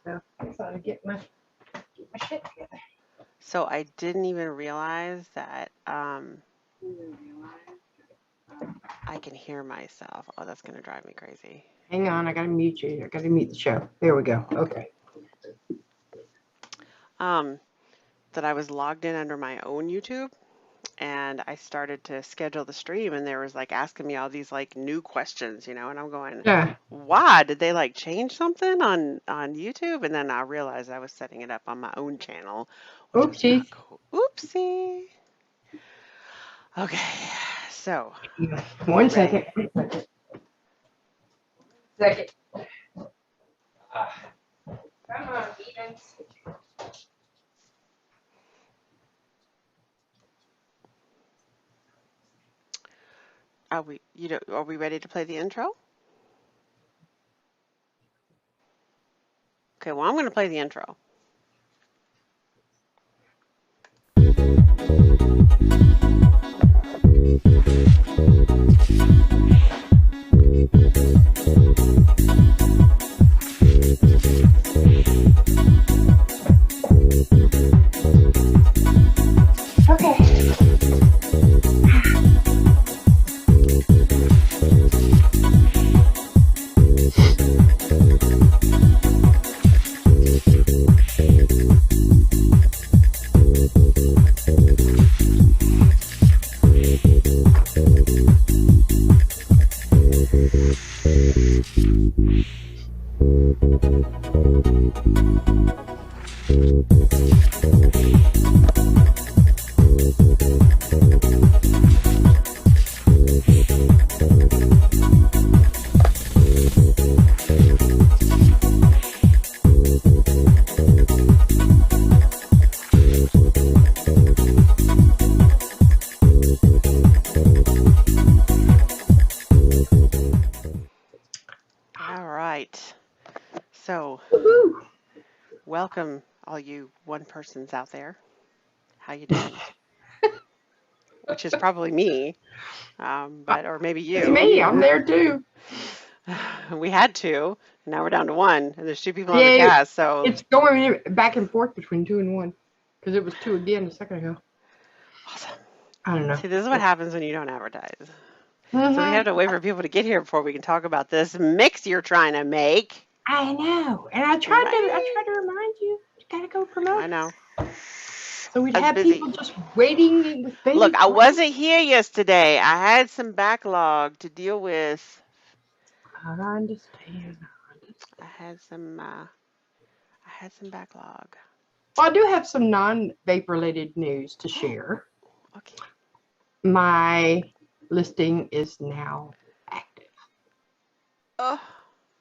So I thought I'd get my shit together. So I didn't even realize that I can hear myself. Oh, that's gonna drive me crazy. Hang on, I gotta mute you. I gotta mute the show. There we go. Okay. That I was logged in under my own YouTube and I started to schedule the stream and there was like asking me all these like new questions, and I'm going, Yeah. why? Did they like change something on YouTube? And then I realized I was setting it up on my own channel, which was not Oopsies. cool. Oopsie. Okay, so One ready? second. Second. Come on, Edens. Are we ready to play the intro? Okay, well, I'm going to play the intro. All right. So, Woohoo. welcome all you one persons out there. How you doing? Which is probably me, or maybe It's you. me. I'm there too. We had two. Now we're down to one, and there's two people on the Yeah, cast. So it's going back and forth between 2 and 1 because it was 2 again a second ago. awesome. I don't know. See, this is what happens when you don't advertise. Mm-hmm. So we have to wait for people to get here before we can talk about this mix you're trying to make. I know, and I tried to remind you. You gotta go promote. I know. So we'd I was have busy. people just waiting with bated Look, I breath. wasn't here yesterday. I had some backlog to deal with. I understand. I had some backlog. Well, I do have some non-vape related news to share. Okay. My listing is now active. Oh,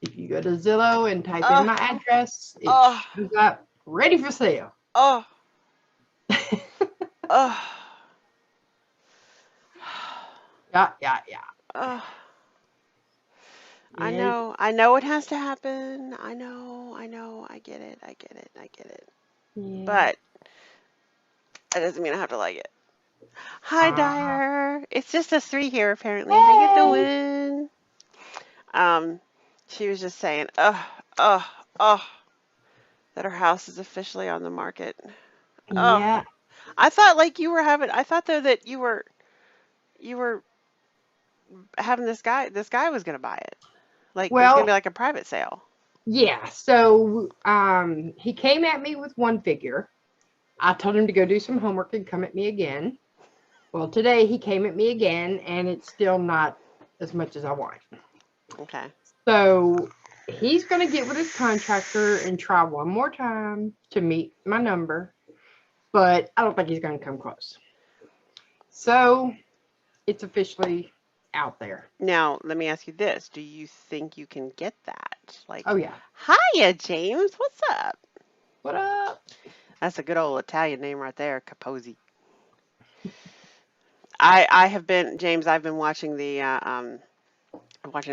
If you go to Zillow and type in oh, my address, it oh, shows up ready for sale. oh, oh, Yeah. oh. Yes. I know it has to happen. I know, I get it. Yeah. But that doesn't mean I have to like it. Hi, Dyer. It's just us three here, apparently. How you doing? She was just saying, oh, that her house is officially on the market. Oh, Yeah. I thought like I thought though that you were having this guy was going to buy it. Like it was going to Well, be like a private sale. yeah. So he came at me with one figure. I told him to go do some homework and come at me again. Well, today he came at me again, and it's still not as much as I want. Okay. So he's going to get with his contractor and try one more time to meet my number, but I don't think he's going to come close. So it's officially out there. Now, let me ask you this. Do you think you can get that? Like, Oh, yeah. hiya, James. What's up? What up? That's a good old Italian name right there, Capozzi. I have been, James, I've been watching The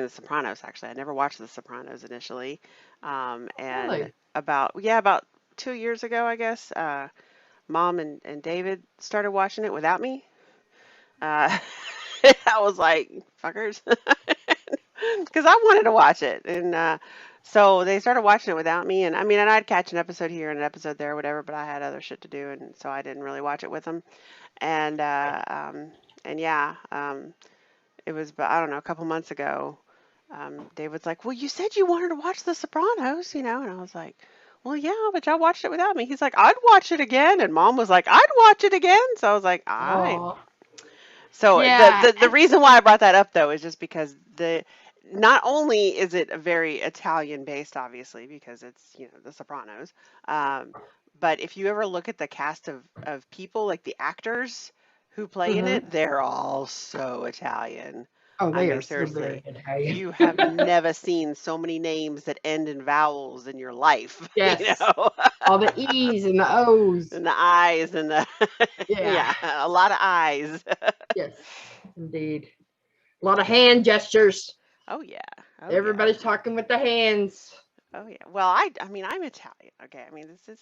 Sopranos, actually. I never watched The Sopranos initially. And Really? about 2 years ago, I guess, Mom and David started watching it without me. I was like, fuckers. Because I wanted to watch it. And So they started watching it without me, and I mean, and I'd catch an episode here and an episode there, whatever. But I had other shit to do, and so I didn't really watch it with them. And yeah, it was, but I don't know, a couple months ago. David's like, "Well, you said you wanted to watch The Sopranos, you know," and I was like, "Well, yeah, but y'all watched it without me." He's like, "I'd watch it again," and Mom was like, "I'd watch it again." So I was like, "All right." Oh, So yeah. the reason why I brought that up though is just because the not only is it a very Italian based, obviously, because it's, you know, The Sopranos, um, but if you ever look at the cast of people, like the actors who play in Hmm. it, they're all so Italian. Oh, I they mean, are so very seriously, Italian. you have never seen so many names that end in vowels in your life, you Yes. know, All the E's and the O's. and the I's and the Yeah. yeah, a lot of I's. Yes, indeed. A lot of hand gestures. Oh yeah. Oh yeah. Everybody's talking with the hands. Oh yeah. Well, I mean, I'm Italian. Okay. I mean, this is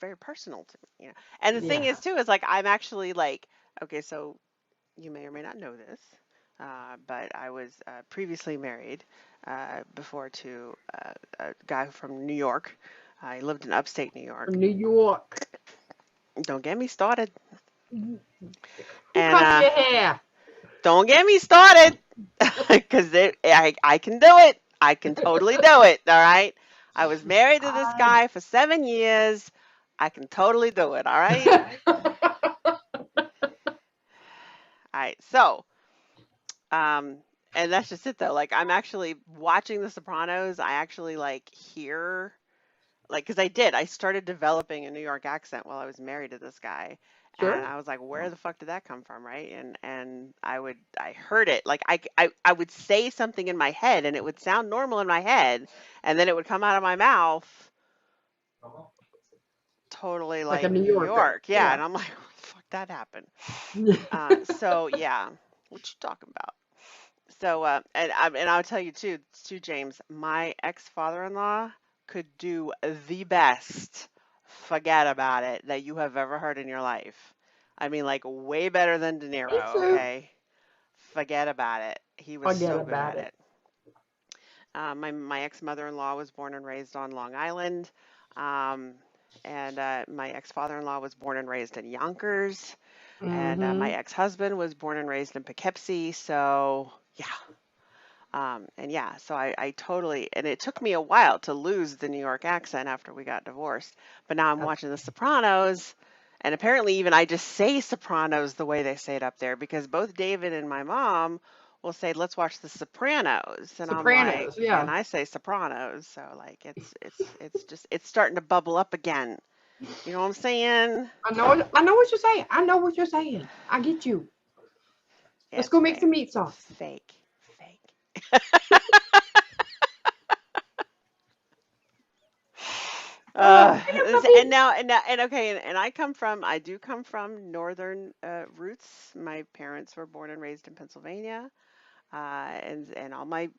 very personal to me, you know. And the thing Yeah. is too is like I'm actually like, okay, so you may or may not know this, but I was previously married before to a guy from New York. I lived in upstate New York. From New York. Don't get me started. Who And cut your hair? don't get me started, because I can do it. I can totally do it. All right. I was married to this I... guy for 7 years. I can totally do it. All right. All right. So, um, and that's just it though. Like I'm actually watching The Sopranos. I actually like hear like because I did. I started developing a New York accent while I was married to this guy, and Sure. I was like, "Where the fuck did that come from?" Right? And I heard it like I would say something in my head, and it would sound normal in my head, and then it would come out of my mouth totally Like a like New New Yorker. York. Yeah, Yeah. and I'm like, "What the fuck that happened?" So yeah, what you talking about? So, and I'll tell you too, James, my ex-father-in-law could do the best forget about it that you have ever heard in your life. I mean, like way better than De Me Niro, too. okay? Forget about it. He was Forget so good about at it. it. My ex-mother-in-law was born and raised on Long Island, um, and my ex-father-in-law was born and raised in Yonkers, and my Mm-hmm. ex-husband was born and raised in Poughkeepsie. So yeah, and yeah, so I totally, and it took me a while to lose the New York accent after we got divorced. But now I'm watching The Sopranos, and apparently even I just say Sopranos the way they say it up there because both David and my mom will say, "Let's watch The Sopranos," and I'm like, Sopranos. and Yeah. I say Sopranos, so like it's just it's starting to bubble up again. You know what I'm saying? I know. I know what you're saying. I know what you're saying. I get you. Let's It's go make fake. some meat It's sauce. fake. Fake. Bring a puppy. And okay, and I do come from northern roots. My parents were born and raised in Pennsylvania, and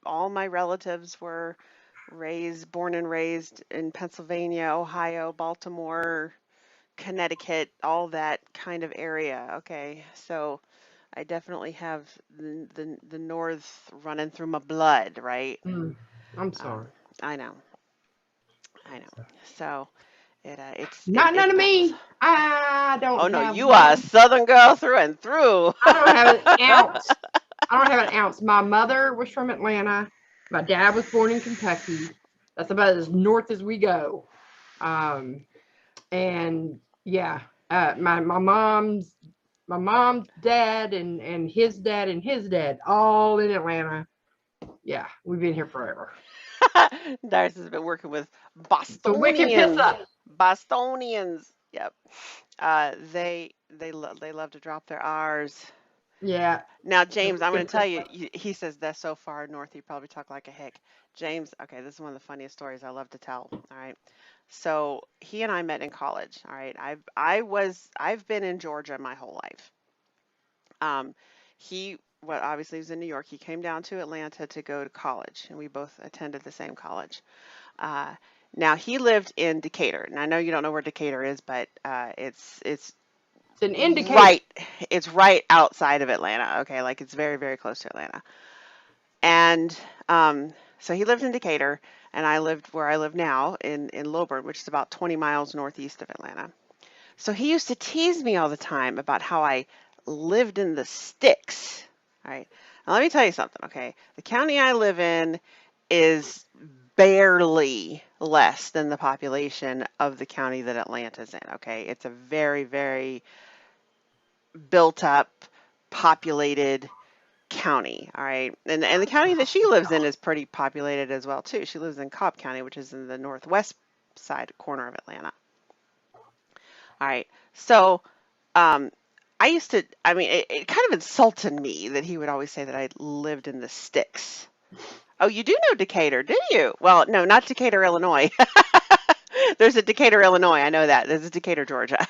all my relatives were born and raised in Pennsylvania, Ohio, Baltimore, Connecticut, all that kind of area. Okay, so I definitely have the North running through my blood, right? Mm, I'm Um, sorry. I know, I know. So. Not It none of bubbles. me. I Oh don't no, have you are a one. Southern girl through and through. I don't have an ounce. I don't have an ounce. My mother was from Atlanta. My dad was born in Kentucky. That's about as north as we go. Um, and yeah, my mom's dad and his dad and his dad all in Atlanta. Yeah, we've been here forever. Darcy has been working with The wicked Bostonians. pissa. Bostonians. Yep. They love to drop their R's. Yeah, Now, the James, I'm going wicked to tell you, pissa. he says that's so far north, you probably talk like a hick. James, okay, this is one of the funniest stories I love to tell. All right. So he and I met in college. All right. I've been in Georgia my whole life. Um, well, obviously he was in New York. He came down to Atlanta to go to college, and we both attended the same college. Uh, Now he lived in Decatur, and I know you don't know where Decatur is, but it's It's an indicator. right it's right outside of Atlanta. Okay, like it's very very close to Atlanta. And So he lived in Decatur, and I lived where I live now in Lilburn, which is about 20 miles northeast of Atlanta. So he used to tease me all the time about how I lived in the sticks. All right. Now let me tell you something, okay? The county I live in is barely less than the population of the county that Atlanta's in, okay? It's a very, very built up, populated county, all right? And the county that she lives in is pretty populated as well, too. She lives in Cobb County, which is in the northwest side corner of Atlanta. All right. So, um, I used to, I mean, it kind of insulted me that he would always say that I lived in the sticks. Oh, you do know Decatur, do you? Well, no, not Decatur, Illinois. There's a Decatur, Illinois. I know that. There's a Decatur, Georgia.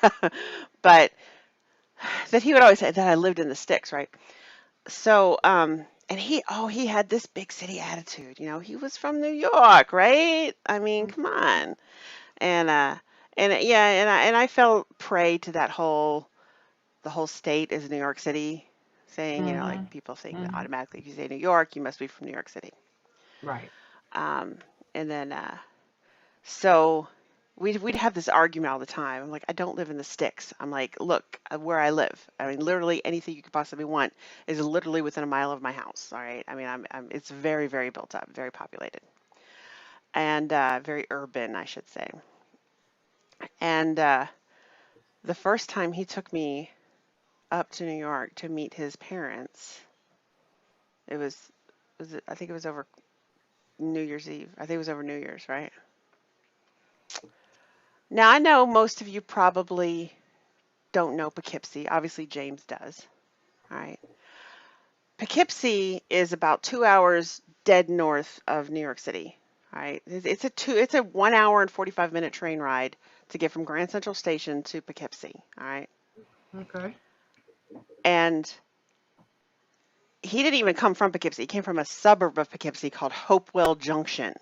But that he would always say that I lived in the sticks, right? So, and he had this big city attitude. He was from New York, right? I mean, come on. And, yeah, and I fell prey to the whole state is New York City saying, Mm-hmm. like people think that Mm-hmm. automatically if you say New York, you must be from New York City. Right. Um, and then, so we'd have this argument all the time. I'm like, I don't live in the sticks. I'm like, look, where I live. I mean, literally anything you could possibly want is literally within a mile of my house. All right. I mean, it's very, very built up, very populated, and very urban, I should say. And the first time he took me up to New York to meet his parents, it was it, I think it was over New Year's Eve. I think it was over New Year's, right? Now I know most of you probably don't know Poughkeepsie. Obviously, James does. All right. Poughkeepsie is about 2 hours dead north of New York City. All right. It's a 1 hour and 45-minute train ride to get from Grand Central Station to Poughkeepsie. All right. Okay. And he didn't even come from Poughkeepsie. He came from a suburb of Poughkeepsie called Hopewell Junction.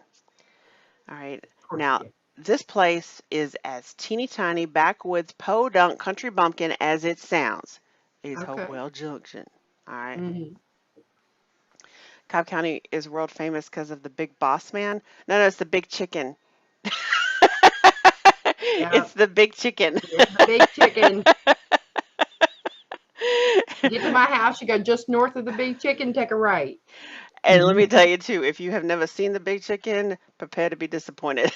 All right. Of course Now, you did. this place is as teeny tiny backwoods podunk country bumpkin as it sounds. It's Okay. Hopewell Junction. All right. Mm-hmm. Cobb County is world famous because of the big boss man. No, it's the big chicken. Yeah. It's the big chicken. It's the big chicken. Get to my house. You go just north of the big chicken. Take a right. And let me tell you too, if you have never seen the big chicken, prepare to be disappointed.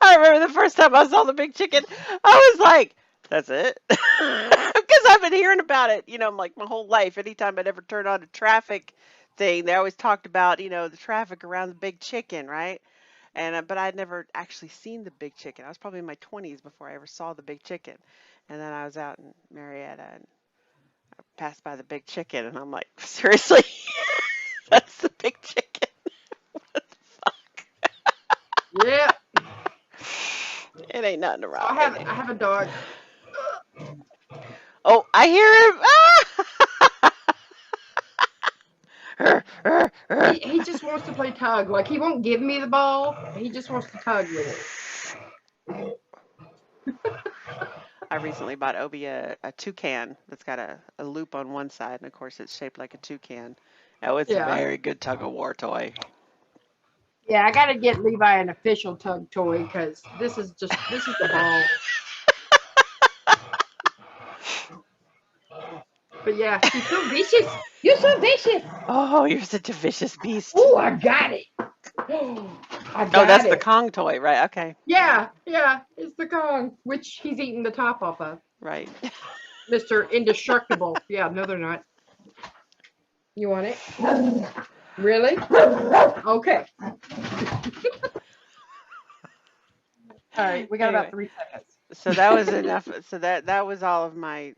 I remember the first time I saw the big chicken, I was like, that's it? Because I've been hearing about it, like my whole life. Anytime I'd ever turn on a traffic thing, they always talked about, the traffic around the big chicken, right? And but I'd never actually seen the big chicken. I was probably in my 20s before I ever saw the big chicken. And then I was out in Marietta and passed by the big chicken, and I'm like, seriously? That's the big chicken? What the Yeah. fuck? It ain't nothing So wrong with it. I have a dog. Oh, I hear him. He just wants to play tug. Like he won't give me the ball. He just wants to tug with it. I recently bought Obi a toucan that's got a loop on one side, and of course it's shaped like a toucan. Oh, it's a Yeah. very good tug of war toy. Yeah, I gotta get Levi an official tug toy because this is the ball. But yeah, he's so vicious. You're so vicious. Oh, you're such a vicious beast. Oh, I got it. I Oh, that's got the it. Kong toy, right? Okay, Yeah, it's the Kong, which he's eating the top off of. right. Mr. Indestructible. Yeah, no, they're not. You want it? Really? Okay. All right, we got about Anyway, 3 seconds. so that was enough. So that was all of my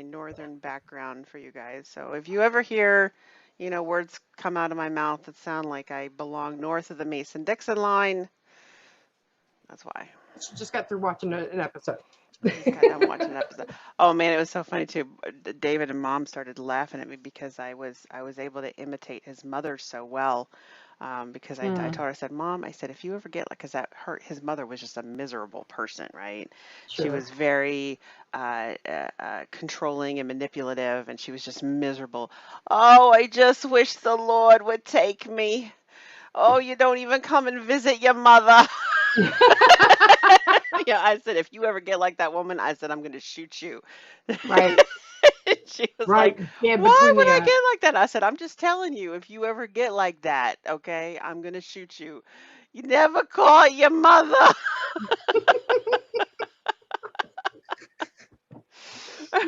northern background for you guys. So if you ever hear, words come out of my mouth that sound like I belong north of the Mason-Dixon line, that's why. She just got through watching an episode. I just got done watching an episode. Oh man, it was so funny too. David and Mom started laughing at me because I was able to imitate his mother so well. Because I Mm, told her, I said, Mom, I said, if you ever get like, because that hurt, his mother was just a miserable person, right? She sure. was very controlling and manipulative, and she was just miserable. Oh, I just wish the Lord would take me. Oh, you don't even come and visit your mother. Yeah, I said, if you ever get like that woman, I said, I'm going to shoot you. Right. She was Right. like, Yeah, why between would the I get like that? I said, I'm just telling you, if you ever get like that, okay, I'm going to shoot you. You never call your mother.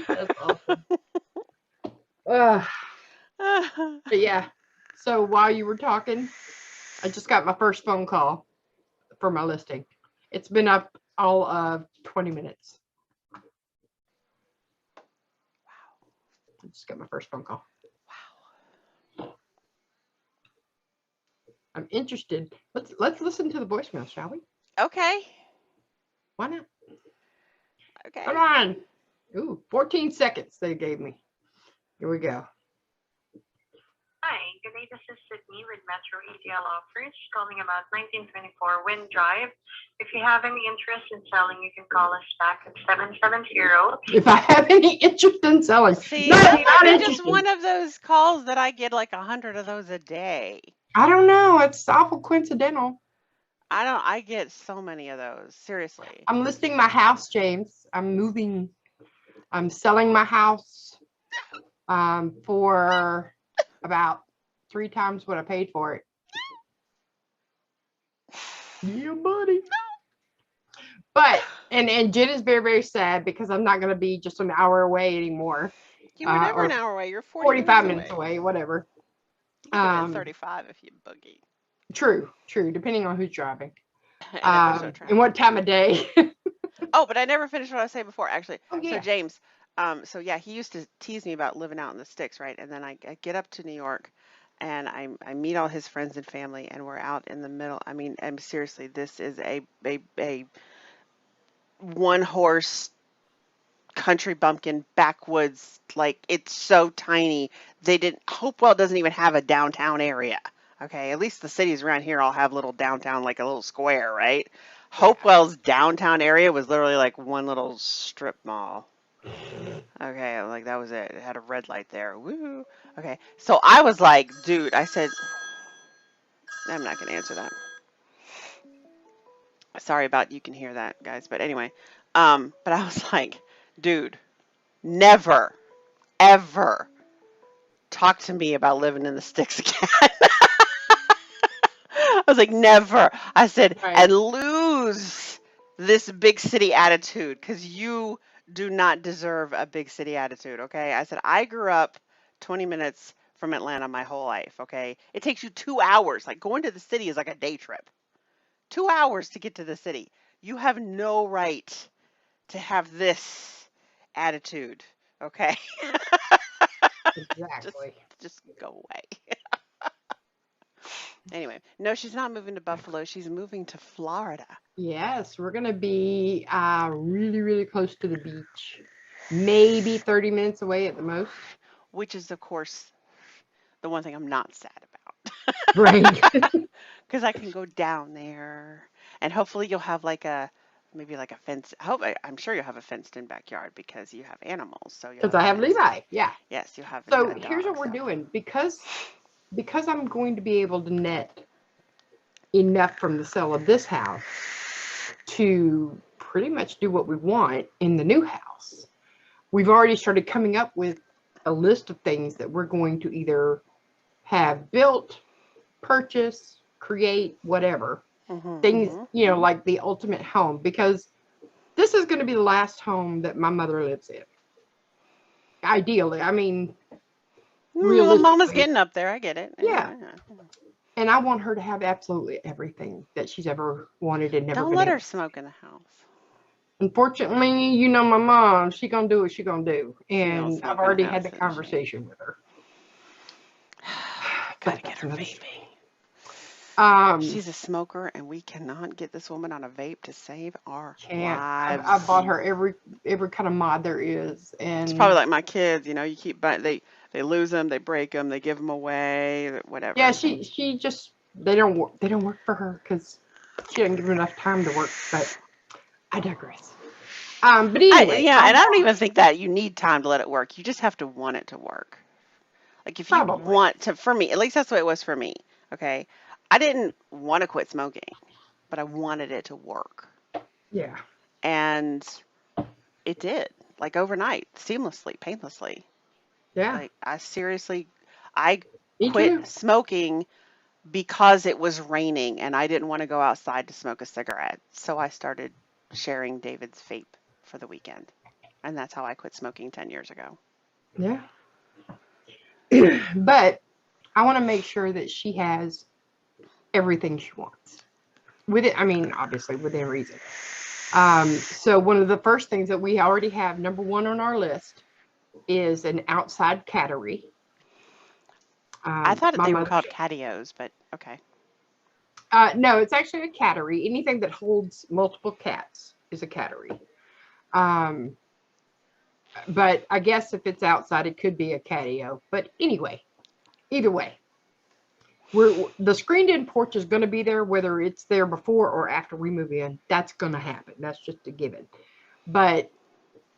that's awesome. Uh, but yeah. So while you were talking, I just got my first phone call for my listing. It's been up all of 20 minutes. I just got my first phone call. I'm interested. Let's listen to the voicemail, shall we? Okay. Why not? Okay. Come on. Ooh, 14 seconds they gave me. Here we go. Hi, good day. This is Sydney with Metro ETL Offers, calling about 1924 Wind Drive. If you have any interest in selling, you can call us back at 770. If I have any interest in selling. See, No, that might not be just interested. one of those calls that I get like 100 of those a day. I don't know. It's awful coincidental. I get so many of those. Seriously. I'm listing my house, James. I'm moving. I'm selling my house for about 3 times what I paid for it. Yeah, buddy. But and Jen is very, very sad because I'm not going to be just an hour away anymore, You were never an or hour away. You're 40 45 minutes minutes away. away, whatever. You could have been 35 if you boogied. True, depending on who's driving, And if there's no and traffic. what time of day. Oh, but I never finished what I was saying before, actually. Oh So yeah. James, so yeah, he used to tease me about living out in the sticks, right? And then I get up to New York, and I meet all his friends and family, and we're out in the middle. I mean, I'm seriously, this is a one horse country bumpkin backwoods. Like it's so tiny. They didn't. Hopewell doesn't even have a downtown area. Okay, at least the cities around here all have little downtown, like a little square, right? Yeah. Hopewell's downtown area was literally like one little strip mall. Okay, like that was it. It had a red light there. Woo. Okay, so I was like, dude, I said, I'm not gonna answer that. Sorry about you can hear that, guys. But anyway, but I was like, dude, never, ever talk to me about living in the sticks again. I was like, never. I said, Right. and lose this big city attitude because you do not deserve a big city attitude. Okay. I said, I grew up 20 minutes from Atlanta my whole life. Okay. It takes you 2 hours. Like going to the city is like a day trip. 2 hours to get to the city. You have no right to have this attitude. Okay. just, Exactly. just go away. Anyway, no, she's not moving to Buffalo. She's moving to Florida. Yes, we're gonna be really, really close to the beach. Maybe 30 minutes away at the most. Which is, of course, the one thing I'm not sad about. Right. Because I can go down there and hopefully you'll have like maybe like a fence. I'm sure you'll have a fenced in backyard because you have animals. So you'll Because have I a have fenced. Levi. Yeah. Yes, you'll have So a here's dog. what we're So doing. Because I'm going to be able to net enough from the sale of this house to pretty much do what we want in the new house. We've already started coming up with a list of things that we're going to either have built, purchase, create, whatever. Things, like the ultimate home, because this is going to be the last home that my mother lives in. Ideally, I mean, well, Mama's realistically, getting up there. I get it. yeah. Yeah. And I want her to have absolutely everything that she's ever wanted and never Don't been let able her to. smoke in the house. Unfortunately, my mom, she gonna do what she gonna do. She don't And I've smoke in the already had house, the doesn't she? conversation with her. Gotta But get that's her another baby. story. She's a smoker, and we cannot get this woman on a vape to save our can't. I've lives. bought her every kind of mod there is, It's probably and like my kids, you know, you keep buying, they lose them, they break them, they give them away, yeah, whatever. she just they don't work for her because she doesn't give her enough time to work. But I digress. But anyway, Yeah, I and I don't bought even think that you need time to let it work. You just have to want it to work. Like if you probably want to, for me, at least that's the way it was for me. Okay. I didn't want to quit smoking, but I wanted it to work. yeah And it did, like overnight, seamlessly, painlessly. yeah Like I seriously, I me too. quit smoking because it was raining and I didn't want to go outside to smoke a cigarette. So I started sharing David's vape for the weekend. And that's how I quit smoking 10 years ago. Yeah, but I want to make sure that she has everything she wants. With it, I mean, obviously within reason. So one of the first things that we already have, number one on our list, is an outside cattery. I thought My they were mother, called catios, but okay. no, it's actually a cattery. Anything that holds multiple cats is a cattery. Um, but I guess if it's outside, it could be a catio. But anyway, either way, the screened-in porch is going to be there, whether it's there before or after we move in. That's going to happen. That's just a given. But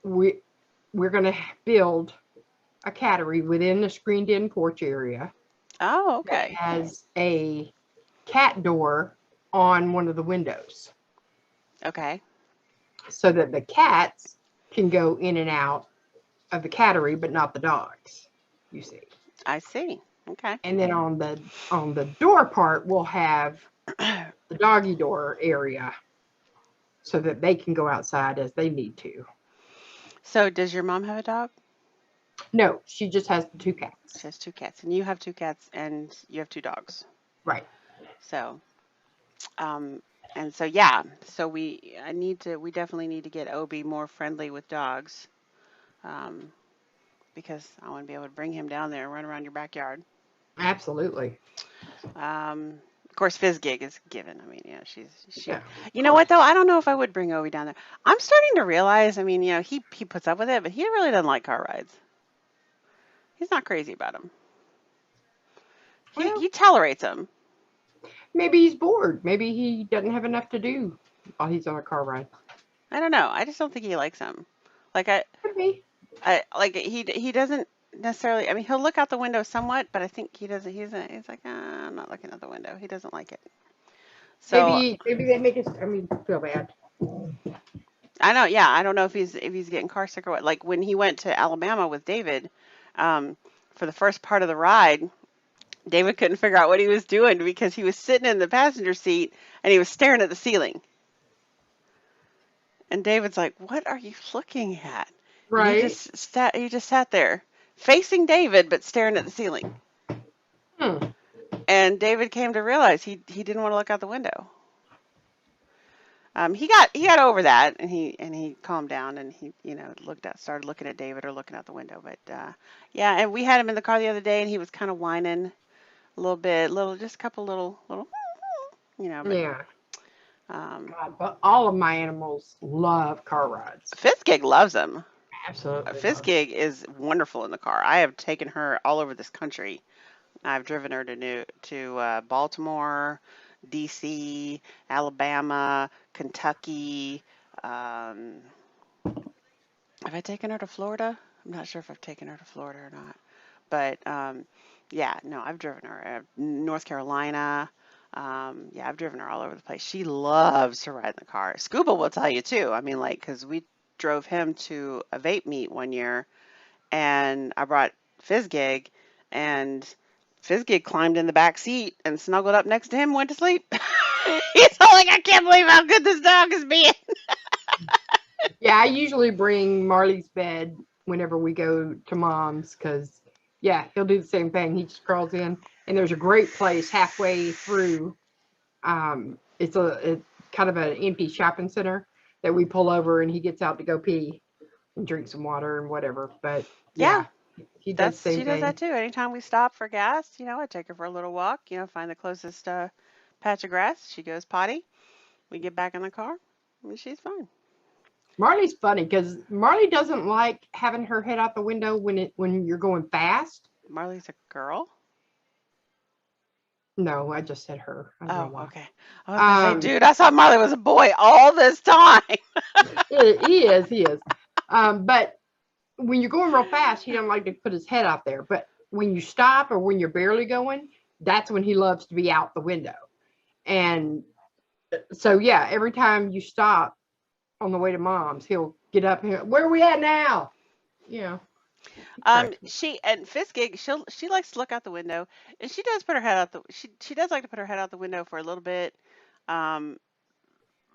we're going to build a cattery within the screened-in porch area Oh, that okay. has a cat door on one of the windows, Okay. so that the cats can go in and out of the cattery, but not the dogs. You see. I see. Okay. And then on the door part, we'll have the doggy door area so that they can go outside as they need to. So, does your mom have a dog? No, she just has the two She cats. has two cats, and you have two cats, and you have two dogs. Right. So, um, and so yeah, so we definitely need to get Obi more friendly with dogs, um, because I want to be able to bring him down there and run around your backyard. Absolutely. Of course, Fizzgig is given. I mean, yeah, she. Yeah, of You know what course. though? I don't know if I would bring Obi down there. I'm starting to realize. I mean, you know, he puts up with it, but he really doesn't like car rides. He's not crazy about them. Well, He tolerates them. maybe he's bored. Maybe he doesn't have enough to do while he's on a car ride. I don't know. I just don't think he likes them. Like Could be. like he doesn't necessarily. I mean, he'll look out the window somewhat, but I think he doesn't. He's like, I'm not looking out the window. He doesn't like it. So Maybe they make us. I mean, feel bad. I know. Yeah, I don't know if he's getting car sick or what. Like when he went to Alabama with David, um, for the first part of the ride, David couldn't figure out what he was doing because he was sitting in the passenger seat and he was staring at the ceiling. And David's like, "What are you looking at?" And Right. he just sat there, facing David but staring at the ceiling. Hmm. And David came to realize he didn't want to look out the window. He got over that and he calmed down and he started looking at David or looking out the window. But yeah, and we had him in the car the other day and he was kind of whining a little bit, just a couple little, but Yeah. um, God, but all of my animals love car rides. Fizzgig loves him. Absolutely love them. Fizzgig is wonderful in the car. I have taken her all over this country. I've driven her to Baltimore, D.C., Alabama, Kentucky. Um, have I taken her to Florida? I'm not sure if I've taken her to Florida or not. But yeah, no, I've driven her. North Carolina. Yeah, I've driven her all over the place. She loves to ride in the car. Scuba will tell you too. I mean, like, because we drove him to a vape meet one year, and I brought Fizzgig, and Fizzgig climbed in the back seat and snuggled up next to him and went to sleep. He's all like, I can't believe how good this dog is being. Yeah, I usually bring Marley's bed whenever we go to mom's because, yeah, he'll do the same thing. He just crawls in, and there's a great place halfway through. It's kind of an empty shopping center that we pull over, and he gets out to go pee and drink some water and whatever. But Yeah, yeah, he does the she same does that thing. too. Anytime we stop for gas, I take her for a little walk, find the closest patch of grass. She goes potty. We get back in the car, and she's fine. Marley's funny because Marley doesn't like having her head out the window when you're going fast. Marley's a girl? No, I just said her. I don't know Oh, why. okay. I was gonna say, dude, I thought Marley was a boy all this time. He is. But when you're going real fast, he doesn't like to put his head out there. But when you stop or when you're barely going, that's when he loves to be out the window. And so, yeah, every time you stop on the way to mom's, he'll get up here. Where are we at now? You know. She and Fiskig, she likes to look out the window, and she does put her head out the she does like to put her head out the window for a little bit. Um,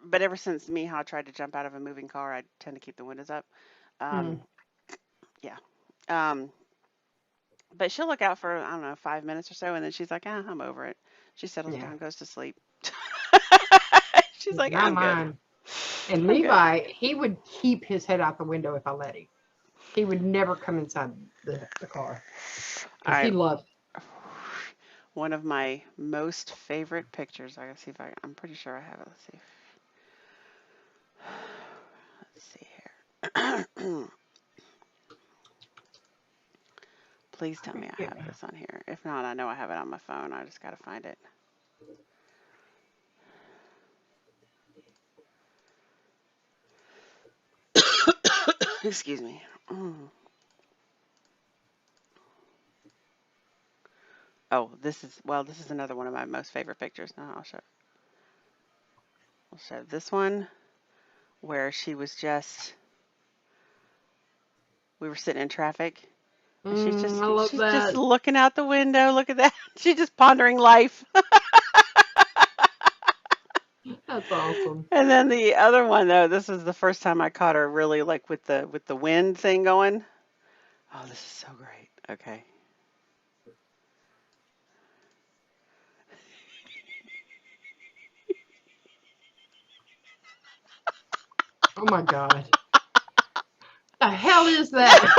but ever since Miha tried to jump out of a moving car, I tend to keep the windows up. Um, yeah. Um, but she'll look out for, I don't know, 5 minutes or so, and then she's like, ah, I'm over it. She settles Yeah. down, goes to sleep. She's like, Not I'm good. mine. And I'm good. Levi, he would keep his head out the window if I let him. He would never come inside the car All because he right. loves. One of my most favorite pictures. I gotta see if I'm pretty sure I have it. Let's see here. Please tell me I have this on here. If not, I know I have it on my phone. I just gotta find it. Excuse me. Oh, this is another one of my most favorite pictures. Now I'll show this one where she was just, we were sitting in traffic. And she's just looking out the window. Look at that. She's just pondering life. That's awesome. And then the other one though, this is the first time I caught her really like with the wind thing going. Oh, this is so great. Okay. Oh my God. The hell is that?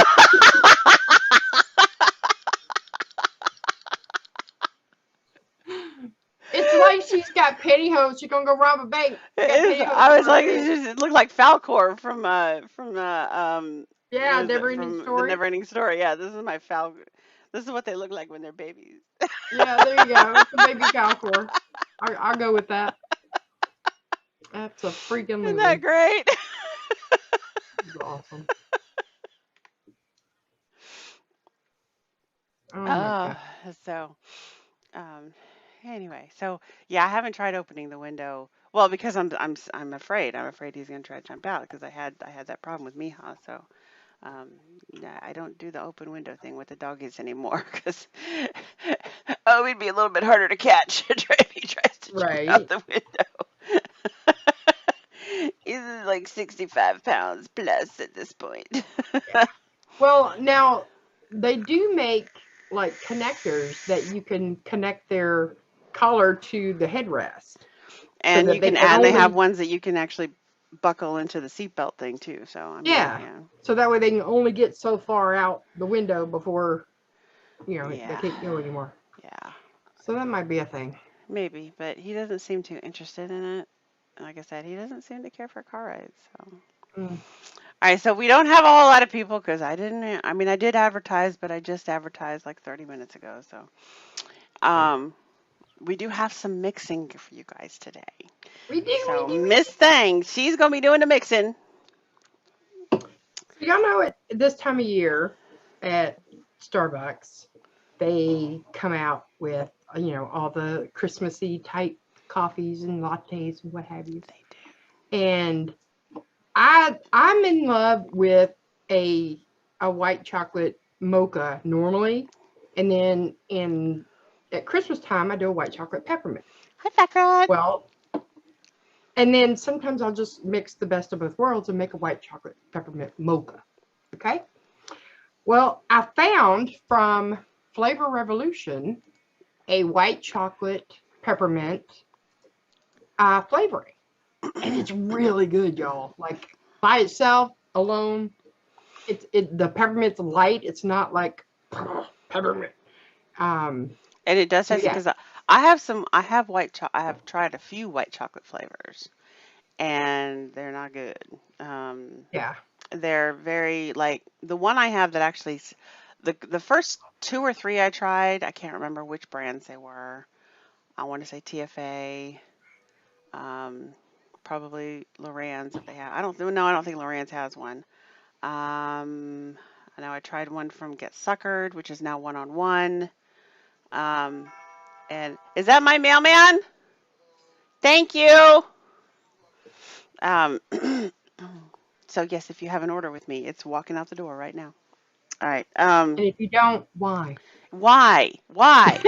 It's like she's got pantyhose. She's gonna go rob a bank. I was like, it looked like Falcor from Yeah, from the Never Ending Story. Yeah, this is my Falcor. This is what they look like when they're babies. Yeah, there you go. It's a baby Falcor. I'll go with that. That's a freaking movie. Isn't that great? It's awesome. Oh my God. So, anyway, so yeah, I haven't tried opening the window. Well, because I'm afraid. I'm afraid he's gonna try to jump out because I had that problem with Miha. So, yeah, I don't do the open window thing with the doggies anymore because it'd be a little bit harder to catch if he tries to jump out the window. He's like 65 pounds plus at this point. Yeah. Well, now they do make like connectors that you can connect their collar to the headrest. And you can add, they have ones that you can actually buckle into the seatbelt thing too. So I mean, yeah. So that way they can only get so far out the window before, they can't go anymore. Yeah. So that might be a thing. Maybe, but he doesn't seem too interested in it. Like I said, he doesn't seem to care for car rides. So. All right, so we don't have a whole lot of people because I did advertise, but I just advertised like 30 minutes ago. So, we do have some mixing for you guys today. We do. So Miss Thang, she's gonna be doing the mixing. Y'all know at this time of year at Starbucks, they come out with all the Christmassy type coffees and lattes and what have you. They do. And I'm in love with a white chocolate mocha normally, and then at Christmas time I do a white chocolate peppermint. Hi, Peppermint. Well, and then sometimes I'll just mix the best of both worlds and make a white chocolate peppermint mocha. Okay. Well, I found from Flavor Revolution a white chocolate peppermint flavoring. And it's really good, y'all. Like by itself, alone, the peppermint's light. It's not like peppermint. And it does So taste, yeah, because I have tried a few white chocolate flavors, and they're not good. yeah. They're very, like, the one I have that actually, the first two or three I tried, I can't remember which brands they were. I want to say TFA, um, probably Loran's if they have. I don't think Loran's has one. I know I tried one from Get Suckered, which is now One on One. Um, and is that my mailman? Thank you. Um, so yes, if you have an order with me, it's walking out the door right now. All right. And if you don't, why? Why? Why?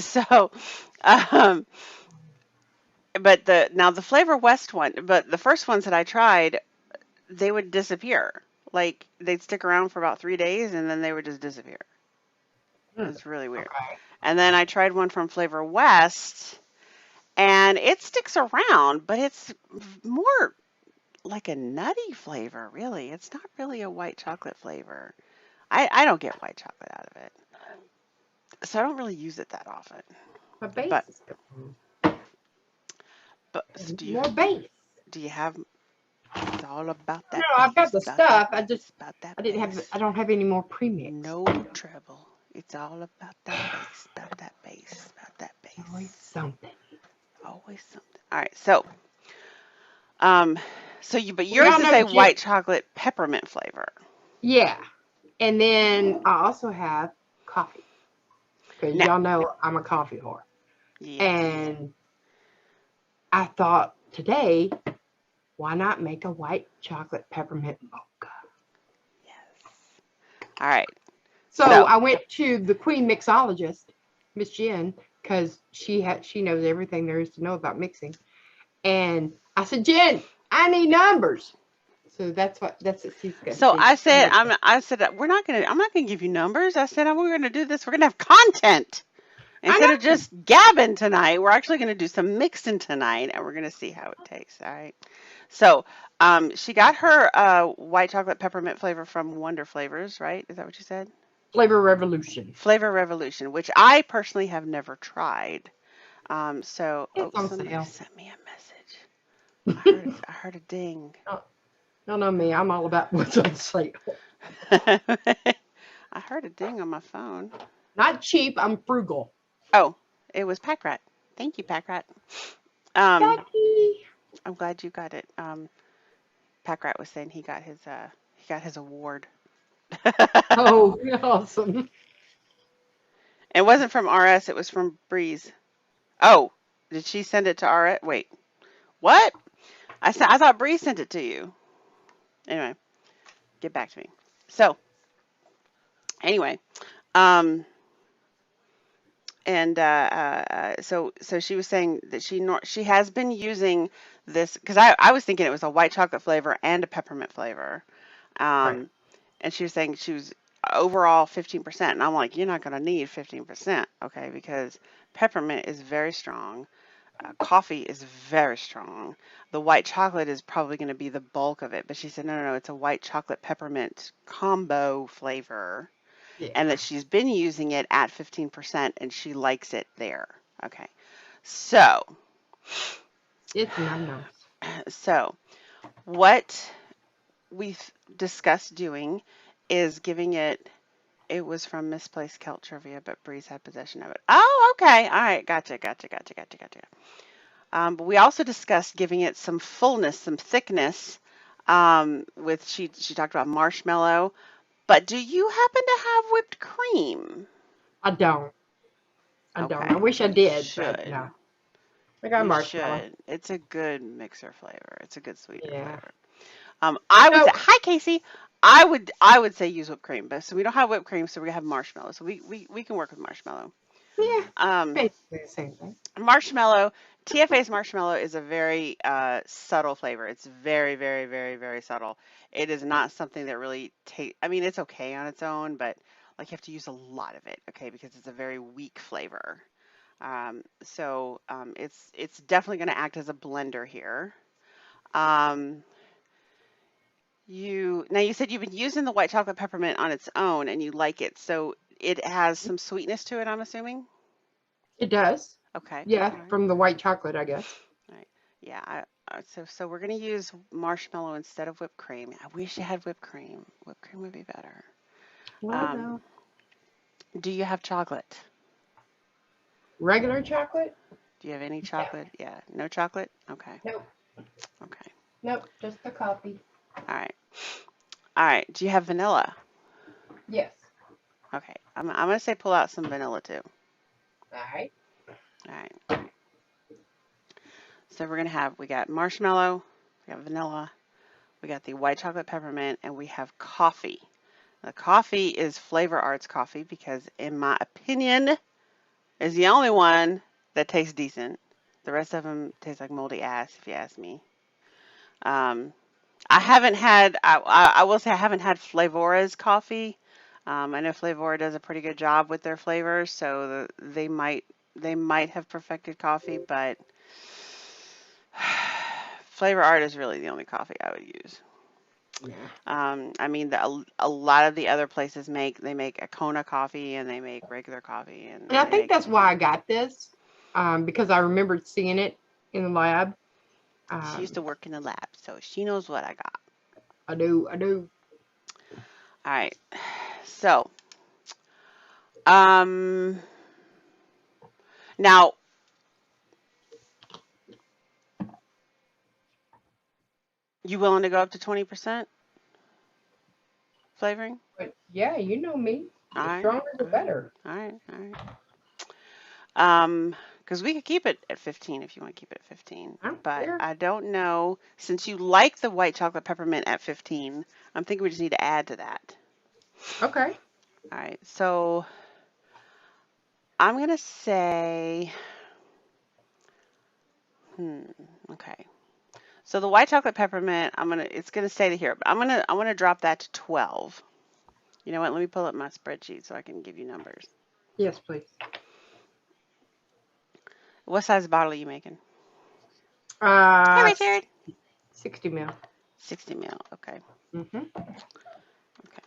So, um, but the Flavor West one, but the first ones that I tried, they would disappear. Like they'd stick around for about 3 days and then they would just disappear. Hmm, It's really weird. okay. And then I tried one from Flavor West, and it sticks around, but it's more like a nutty flavor, really. It's not really a white chocolate flavor. I don't get white chocolate out of it, so I don't really use it that often. My base But is gone. so More base. do you have? It's all about No, that I've got base, the about that stuff. base, about that I base. don't have any more premix. No trouble. It's all about that base, about that base, about that Always base. something. Always something. All right, so um, but We yours all is know a Jim. white chocolate peppermint flavor. Yeah. And then I also have coffee. Because Now, y'all know I'm a coffee whore. yes, And I thought today, why not make a white chocolate peppermint mocha? yes. All right. So So, I went to the queen mixologist, Miss Jenn, because she knows everything there is to know about mixing. And I said, Jen, I need numbers. So that's what she's gonna so do. I She's gonna said, make it. I'm not gonna give you numbers. I said, we're gonna do this. We're gonna have content I instead of know. just gabbing tonight. We're actually gonna do some mixing tonight, and we're gonna see how it tastes. All right. So, she got her white chocolate peppermint flavor from Wonder Flavors, right? Is that what you said? Flavor Revolution. Flavor Revolution, which I personally have never tried. Oh, It's on somebody sale. sent me a message. I heard a ding. Oh, no, no, me. I'm all about what's on sale. I heard a ding on my phone. Not cheap. I'm frugal. Oh, it was Pack Rat. Thank you, Pack Rat. Um, Becky. I'm glad you got it. Pack Rat was saying he got his award. Oh, awesome. It wasn't from RS, it was from Breeze. Oh, did she send it to RS? Wait, what? I thought Breeze sent it to you. Anyway, get back to me. So, anyway, um, and so she was saying that she has been using this because I was thinking it was a white chocolate flavor and a peppermint flavor. Right. Um, and she was saying she was overall 15%. And I'm like, you're not going to need 15%, okay? Because peppermint is very strong. Coffee is very strong. The white chocolate is probably going to be the bulk of it. But she said, no, no, no, it's a white chocolate peppermint combo flavor. And Yeah. that she's been using it at 15% and she likes it there. Okay. So, It's num nums. so what we've discussed doing is giving it. It was from Misplaced Celt Trivia, but Breeze had possession of it. Oh, okay. All right. Gotcha, gotcha, gotcha, gotcha, gotcha. But we also discussed giving it some fullness, some thickness. She talked about marshmallow. But do you happen to have whipped cream? I don't. I don't. I Okay. wish I You did, but should. no. I got You marshmallow. should. It's a good mixer flavor. It's a good sweetener Yeah. flavor. I would say, So hi Casey. I would say use whipped cream, but so we don't have whipped cream, so we have marshmallow. So we can work with marshmallow. yeah, Um, basically the same thing. Marshmallow, TFA's marshmallow is a very subtle flavor. It's very, very, very, very subtle. It is not something that really I mean, it's okay on its own, but like you have to use a lot of it, okay, because it's a very weak flavor. It's definitely going to act as a blender here. Um, Now you said you've been using the white chocolate peppermint on its own and you like it, so it has some sweetness to it, I'm assuming. It does. Okay. Yeah, All right. from the white chocolate, I guess. All right. Yeah. So we're gonna use marshmallow instead of whipped cream. I wish it had whipped cream. Whipped cream would be better. Well, no. Do you have chocolate? Regular chocolate? Do you have any chocolate? Yeah. No chocolate? Okay. Nope. Okay. Nope. Just the coffee. All right. All right. Do you have vanilla? Yes. Okay. I'm gonna say pull out some vanilla too. All right. All right. So we got marshmallow, we got vanilla, we got the white chocolate peppermint, and we have coffee. The coffee is Flavor Arts coffee because, in my opinion, is the only one that tastes decent. The rest of them taste like moldy ass, if you ask me. I haven't had, I will say I haven't had Flavora's coffee. I know Flavora does a pretty good job with their flavors, so they might have perfected coffee, but Flavor Art is really the only coffee I would use. Yeah. I mean, a lot of the other places they make a Kona coffee and they make regular coffee, and And I think that's why I got this, because I remembered seeing it in the lab. she used to work in the lab, so she knows what I got. I do. All right, so now you willing to go up to 20% flavoring? But yeah, you know me. All The right, stronger the better. all right. Because we could keep it at 15 if you want to keep it at 15. But I don't know, since you like the white chocolate peppermint at 15, I'm thinking we just need to add to that. Okay. All right, so I'm gonna say, okay. So the white chocolate peppermint, it's gonna stay to here, but I'm gonna drop that to 12. You know what? Let me pull up my spreadsheet so I can give you numbers. Yes, please. What size bottle are you making? Hey, Richard. 60 ml. 60 ml. Okay. Mhm. Okay.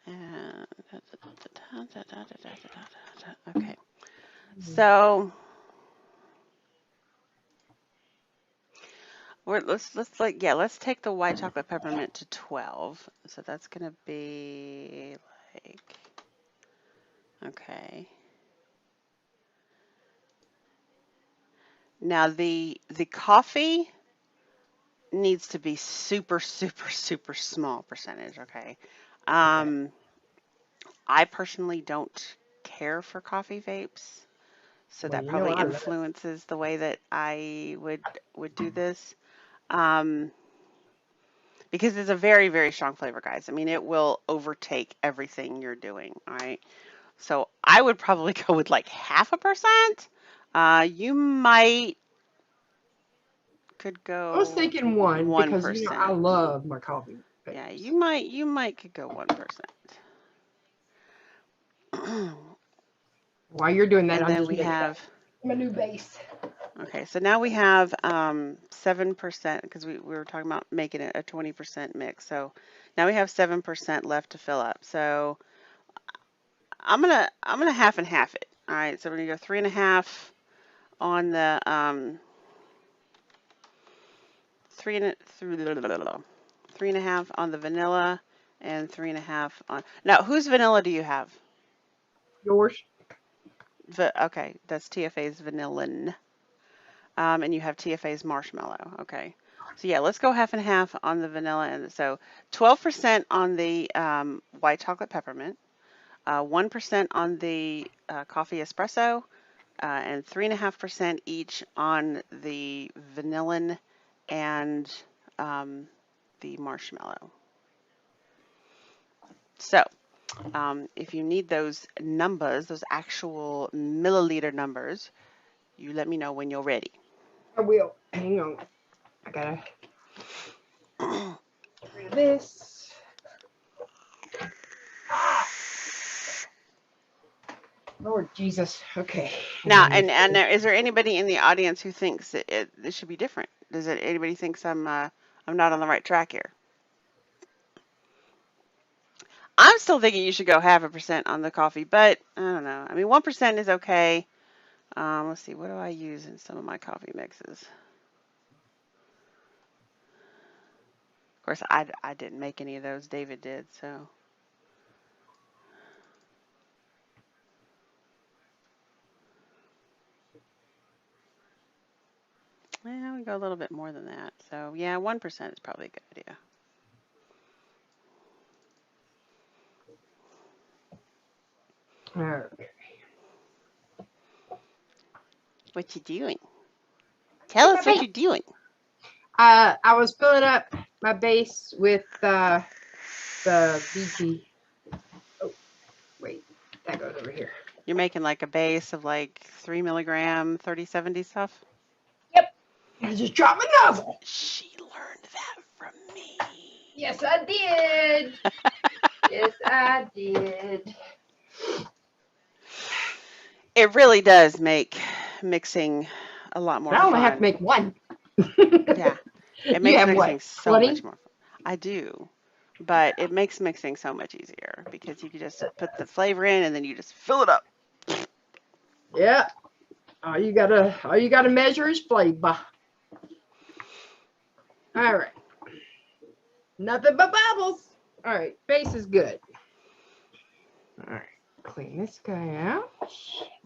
And okay. So let's take the white chocolate peppermint to 12. So that's gonna be like, okay. Now the coffee needs to be super, super, super small percentage, okay? I personally don't care for coffee vapes, so Well, that you know probably I love it. influences the way that I would do this. Because it's a very, very strong flavor, guys. I mean, it will overtake everything you're doing, all right? So I would probably go with like 0.5%. You could go. I was thinking 1 because 1%. you know I love my coffee. Yeah, you might could go 1%. While you're doing that, And I'm then just we making have, my new base. okay, so now we have 7% because we were talking about making it a 20% mix. So now we have 7% left to fill up. So I'm gonna half and half it. All right, so we're gonna go 3.5 on the 3.5 on the vanilla and 3.5 on. Now, whose vanilla do you have? Yours. Okay, that's TFA's vanillin. And you have TFA's marshmallow. Okay. So yeah, let's go half and half on the vanilla. And so 12% on the white chocolate peppermint, 1% on the coffee espresso, and 3.5% each on the vanillin and the marshmallow. So if you need those numbers, those actual milliliter numbers, you let me know when you're ready. I will. Hang on. I gotta get rid of this. Lord Jesus. Okay. Now, and is there anybody in the audience who thinks that this should be different? Does it anybody thinks I'm I'm not on the right track here. I'm still thinking you should go 0.5% on the coffee, but I don't know. I mean, 1% is okay. Let's see. What do I use in some of my coffee mixes? Of course, I didn't make any of those. David did, so. Yeah, we go a little bit more than that. So, yeah, 1% is probably a good idea. Okay. What you doing? Tell us what you're doing. I was filling up my base with the VG. Oh, wait, that goes over here. You're making like a base of like 3 milligram 3070 stuff? Yep. I just dropped my novel. She learned that from me. Yes, I did. Yes, I did. It really does make mixing a lot more I only have to fun. make one. Yeah, it You makes have mixing what? so 20? much more fun. I do, but it makes mixing so much easier because you can just put the flavor in and then you just fill it up. Yeah. All you gotta measure is flavor. All right. Nothing but bubbles. All right. Base is good. All right. Clean this guy out.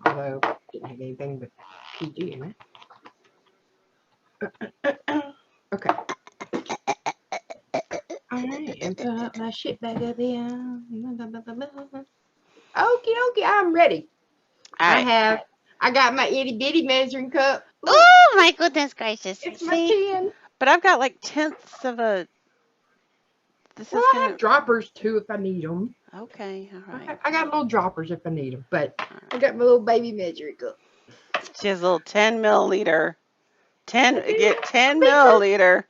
Although didn't have anything but PG in it. Okay. All right. And put my shit back up here. Okie dokie. I'm ready. All right. I got my itty bitty measuring cup. Look, Oh my goodness gracious! it's my See, 10. but I've got like tenths of a. This Well, is I gonna. have droppers too if I need them. Okay, all right. I got little droppers if I need them, but All right. I got my little baby measuring cup. She has a little 10 milliliter. I do. Get 10 Me too. milliliter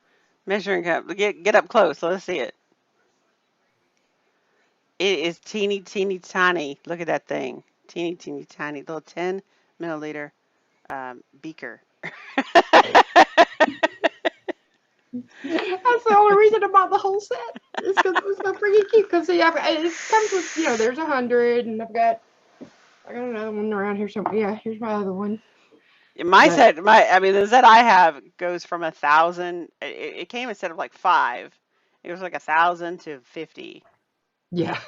measuring cup. Get up close. Let's see it. It is teeny tiny. Look at that thing. Teeny tiny. Little 10 milliliter beaker. That's the only reason I bought the whole set. It's because it was so freaking cute. Because see, it comes with, there's 100, and I got another one around here somewhere. Yeah, here's my other one. My But set, the set I have goes from 1,000. It came instead of like 5. It was like 1,000 to 50. yeah.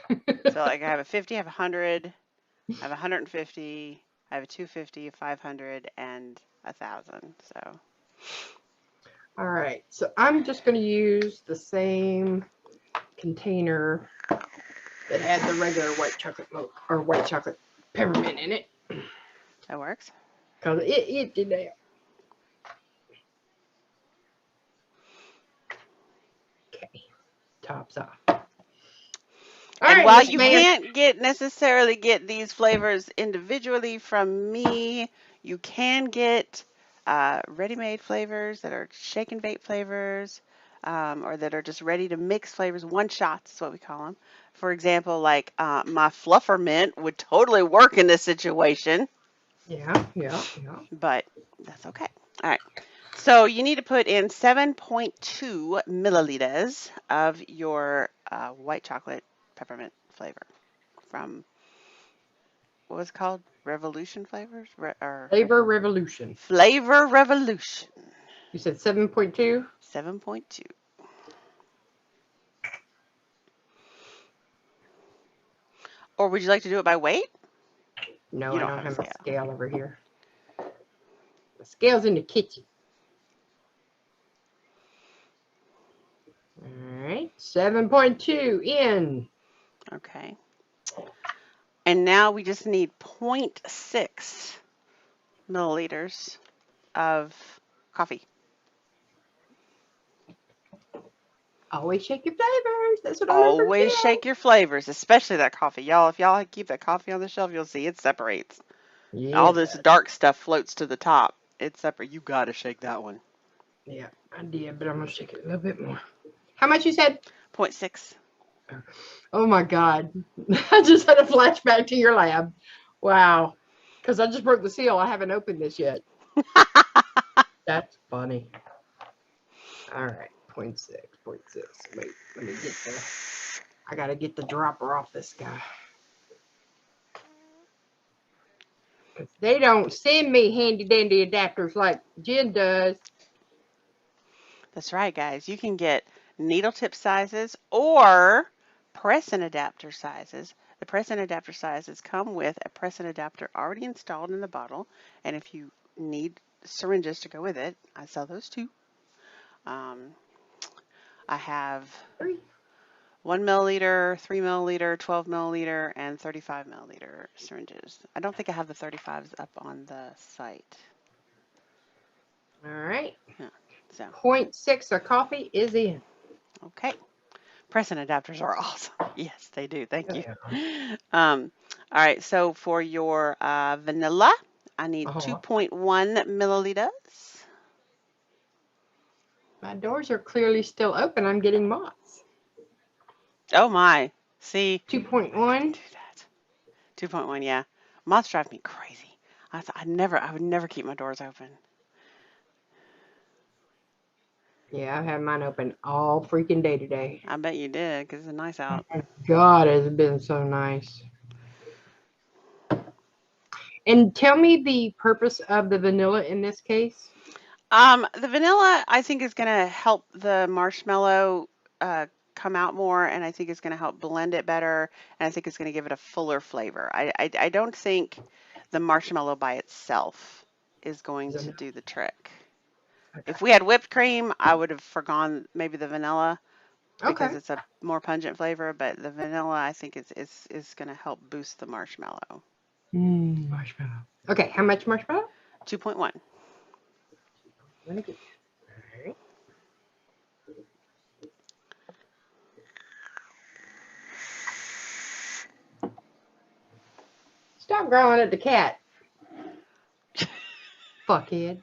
So like I have a 50, I have a 100, I have a 150, I have a 250, a 500, and 1,000. So. All right. So I'm just going to use the same container that had the regular white chocolate milk or white chocolate peppermint in it. That works. Because it did that. Okay. Tops off. All And right, while Miss you Man. can't necessarily get these flavors individually from me, you can get ready-made flavors that are shake and bake flavors, or that are just ready to mix flavors. One shots is what we call them. For example, like my fluffer mint would totally work in this situation, Yeah. but that's okay. All right. So you need to put in 7.2 milliliters of your white chocolate peppermint flavor from, what was it called? Revolution Flavors? Flavor Revolution. Flavor Revolution. You said 7.2? 7.2. Or would you like to do it by weight? No, You I don't don't have a have my scale. scale over here. The scale's in the kitchen. All right, 7.2 in. Okay. And now we just need 0.6 milliliters of coffee. Always shake your flavors. That's what I learned from Always Jen. shake your flavors, especially that coffee. Y'all, if y'all keep that coffee on the shelf, you'll see it separates. Yeah, All this dark stuff floats to the top. It's separate. You gotta shake that one. Yeah, I did, but I'm gonna shake it a little bit more. How much you said? 0.6. Oh my God. I just had a flashback to your lab. Wow. Because I just broke the seal. I haven't opened this yet. That's funny. All right. 0.6. Wait, let me get I gotta get the dropper off this guy. 'Cause they don't send me handy dandy adapters like Jen does. That's right, guys. You can get needle tip sizes or press and adapter sizes. The press and adapter sizes come with a press and adapter already installed in the bottle. And if you need syringes to go with it, I sell those too. I have 1 milliliter, 3 milliliter, 12 milliliter, and 35 milliliter syringes. I don't think I have the 35s up on the site. All right. Yeah, so 0.6 of coffee is in. okay. Press and adapters are awesome. Yes, they do. Thank you. Yeah. All right, so for your vanilla, I need 2.1 milliliters. My doors are clearly still open. I'm getting moths. Oh my. See? 2.1. Do that. 2.1, yeah. Moths drive me crazy. I would never keep my doors open. Yeah, I've had mine open all freaking day today. I bet you did, because it's nice out. Oh my God, it's been so nice. And tell me the purpose of the vanilla in this case. The vanilla, I think, is going to help the marshmallow come out more, and I think it's going to help blend it better, and I think it's going to give it a fuller flavor. I don't think the marshmallow by itself is going to do the trick. Okay. If we had whipped cream, I would have forgone maybe the vanilla because it's a more pungent flavor, but the vanilla, I think, is going to help boost the marshmallow. Marshmallow. Okay, how much marshmallow? 2.1. Let me get. All right. Stop growling at the cat. Fuckhead.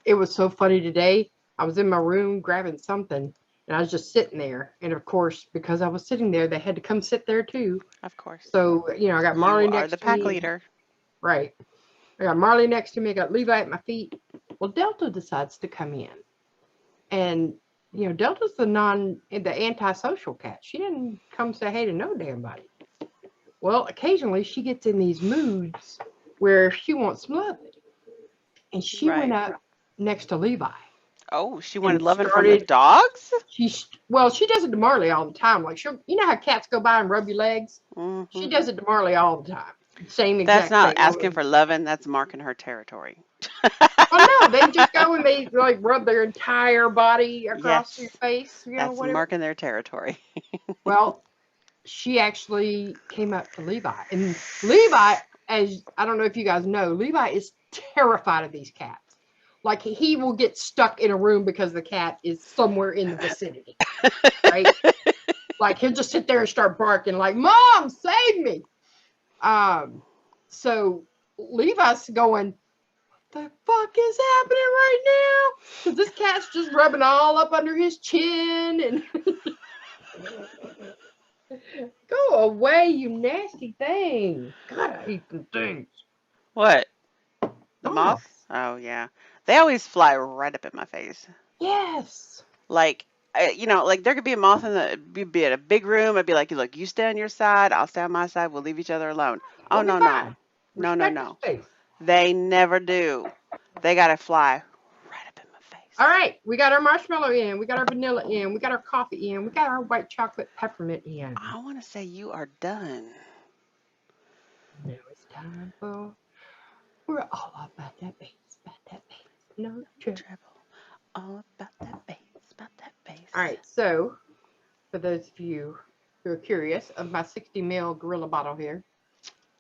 It was so funny today. I was in my room grabbing something, and I was just sitting there. And of course, because I was sitting there, they had to come sit there too. Of course. So, I got Marley You are next the to pack me. leader. Right. I got Marley next to me. I got Levi at my feet. Well, Delta decides to come in. And, Delta's the antisocial cat. She didn't come say hey to no damn body. Well, occasionally she gets in these moods where she wants some loving. And she went up next to Levi. Oh, she wanted loving from the dogs? She does it to Marley all the time. Like, you know how cats go by and rub your legs? Mm-hmm. She does it to Marley all the time. Same exact thing. That's not asking for loving. That's marking her territory. Oh, no, they just go and they, like, rub their entire body across your face. That's whatever. marking their territory. Well, she actually came up to Levi. And Levi, as I don't know if you guys know, Levi is terrified of these cats. Like, he will get stuck in a room because the cat is somewhere in the vicinity. Right? Like, he'll just sit there and start barking like, Mom, save me. So Levi's going, what the fuck is happening right now? Because this cat's just rubbing all up under his chin. And go away, you nasty thing. God, I hate them things. What? The moth? Oh, yeah. They always fly right up in my face. Yes. Like, like there could be a moth you'd be in a big room. I'd be like, look, you stay on your side, I'll stay on my side, we'll leave each other alone. Oh, no, no. No. They never do. They got to fly right up in my face. All right. We got our marshmallow in. We got our vanilla in. We got our coffee in. We got our white chocolate peppermint in. I want to say you are done. Now it's time for... We're all about that bass. No trouble. All about that bass. All right, so for those of you who are curious of my 60 ml Gorilla bottle here,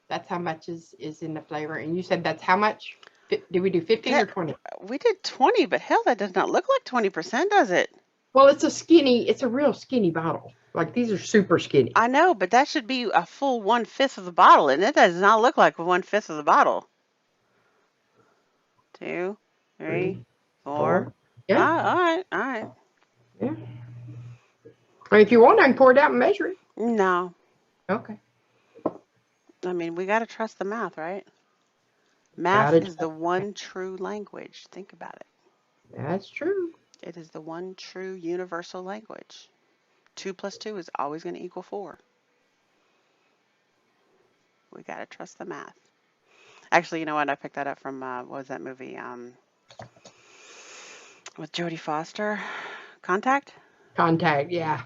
that's how much is in the flavor. And you said that's how much? Did we do 15 or 20? We did 20, but hell, that does not look like 20%, does it? Well, it's a real skinny bottle. Like, these are super skinny. I know, but that should be a full 1/5 of the bottle, and it does not look like 1/5 of the bottle. 2, 3, 4. Yeah. All right. Yeah. I mean, if you want, I can pour it out and measure it. No. Okay. I mean, we got to trust the math, right? Math Gotta is the trust. one true language. Think about it. That's true. It is the one true universal language. 2 plus 2 is always going to equal 4. We got to trust the math. Actually, you know what? I picked that up from, what was that movie? With Jodie Foster, Contact? Contact. Yeah.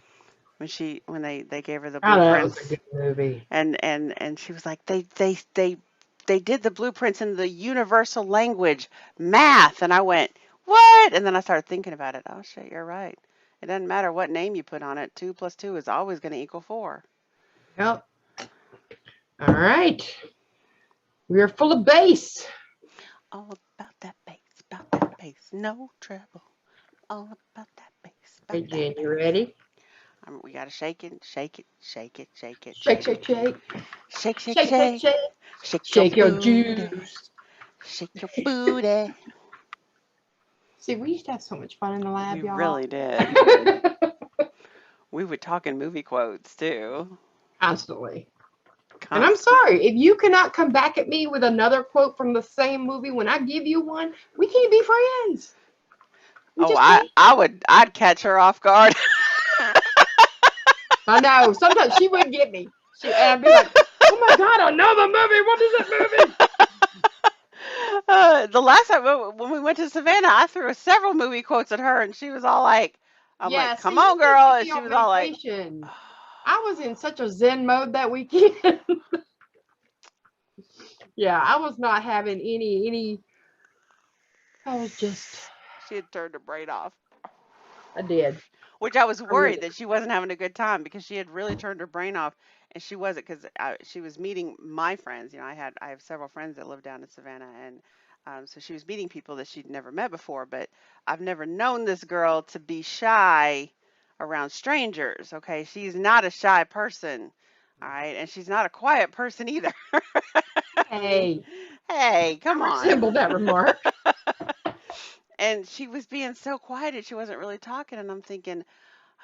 When they gave her the Oh, that was a blueprints, good movie. and she was like, they did the blueprints in the universal language, math. And I went, what? And then I started thinking about it. Oh shit, you're right. It doesn't matter what name you put on it. 2 plus 2 is always going to equal 4. Yep. All right. We are full of bass. All about that bass, no trouble. All about that bass, Hey, about that Jen, you bass. ready? We gotta shake it, shake it, shake it, shake it, Shake, shake it, shake, shake. shake, shake, Shake, shake, shake, shake. shake your Shake your booty, juice. shake your booty. See, we used to have so much fun in the We lab, y'all. really did. We would talk in movie quotes too. Constantly. And I'm Constantly. sorry, if you cannot come back at me with another quote from the same movie when I give you one, we can't be friends. We Oh, just can't. I'd catch her off guard. I know. Sometimes she would get me. And I'd be like, oh my God, another movie. What is that movie? The last time when we went to Savannah, I threw several movie quotes at her, and she was all like, "I'm like, Yeah, come see, you on, couldn't girl," get and me she on was all like, vacation. I was in such a zen mode that weekend. Yeah, I was not having any. I was just, she had turned her brain off. I did. Which I was I really worried that she wasn't having a good time because she had really turned her brain off, and she wasn't because she was meeting my friends. You know, I have several friends that live down in Savannah, and so she was meeting people that she'd never met before. But I've never known this girl to be shy around strangers. Okay, she's not a shy person. All right, and she's not a quiet person either. Hey, Hey, come I on. resemble that remark. And she was being so quiet and she wasn't really talking, and I'm thinking,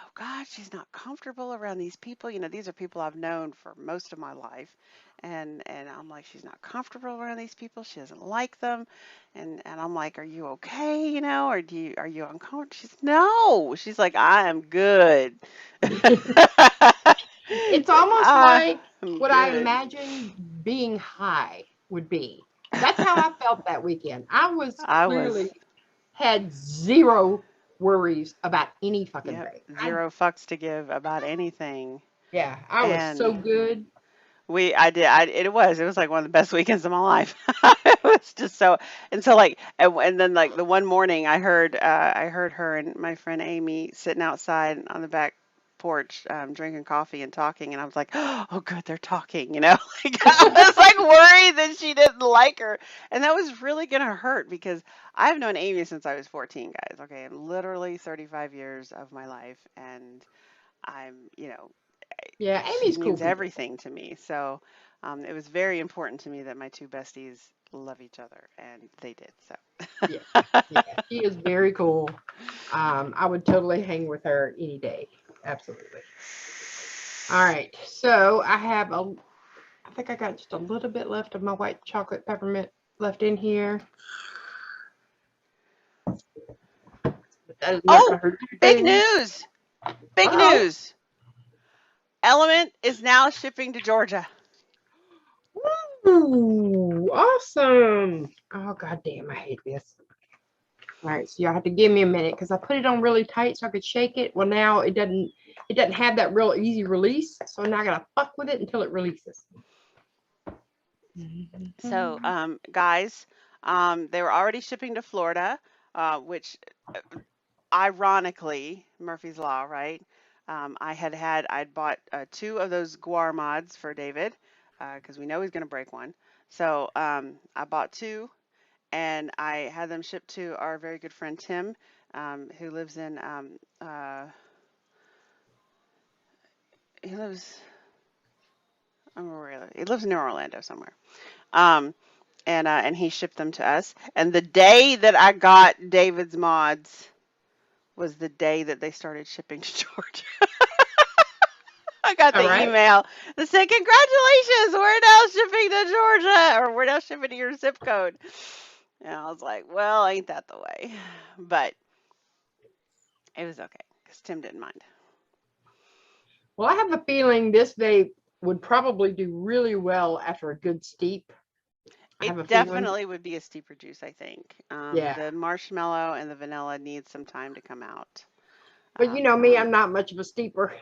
oh God, she's not comfortable around these people. You know, these are people I've known for most of my life. And I'm like, she's not comfortable around these people. She doesn't like them. And I'm like, are you okay? You know, or are you uncomfortable? She's no. She's like, I am good. It's Like, almost I like am what I good. imagine being high would be. That's how I felt that weekend. I was I was, clearly had zero worries about any fucking yep, thing. zero fucks to give about anything. Yeah, I was so And good. it was like one of the best weekends of my life. It was just so, and so like, and then like the one morning I heard her and my friend Amy sitting outside on the back porch, drinking coffee and talking, and I was like, oh good, they're talking, you know. Like I was like worried that she didn't like her, and that was really gonna hurt because I've known Amy since I was 14, guys. Okay, and literally 35 years of my life, and I'm, you know, Yeah, she Amy's cool means people. everything to me. So it was very important to me that my two besties love each other, and they did. So Yeah, yeah, she is very cool. I would totally hang with her any day. Absolutely. All right, so I think I got just a little bit left of my white chocolate peppermint left in here. But that is not oh, going to hurt big anything. news! Big Uh news! Element is now shipping to Georgia. oh. Ooh, awesome. Oh, god damn, I hate this. All right, so y'all have to give me a minute because I put it on really tight so I could shake it. Well, now it doesn't have that real easy release. So now I gotta fuck with it until it releases. So, guys, they were already shipping to Florida, which ironically, Murphy's Law, right? I'd bought 2 of those guar mods for David because we know he's going to break one. So I bought 2 and I had them shipped to our very good friend Tim, who lives in, he lives, I don't know where he lives near Orlando somewhere. Um, and he shipped them to us. And the day that I got David's mods was the day that they started shipping to Georgia. I got All the right. email that said, "Congratulations, we're now shipping to Georgia, or we're now shipping to your zip code." And I was like, "Well, ain't that the way?" But it was okay because Tim didn't mind. Well, I have a feeling this vape would probably do really well after a good steep. I have a It feeling. definitely would be a steeper juice, I think. Yeah. The marshmallow and the vanilla need some time to come out. But you know me, Um, I'm not much of a steeper.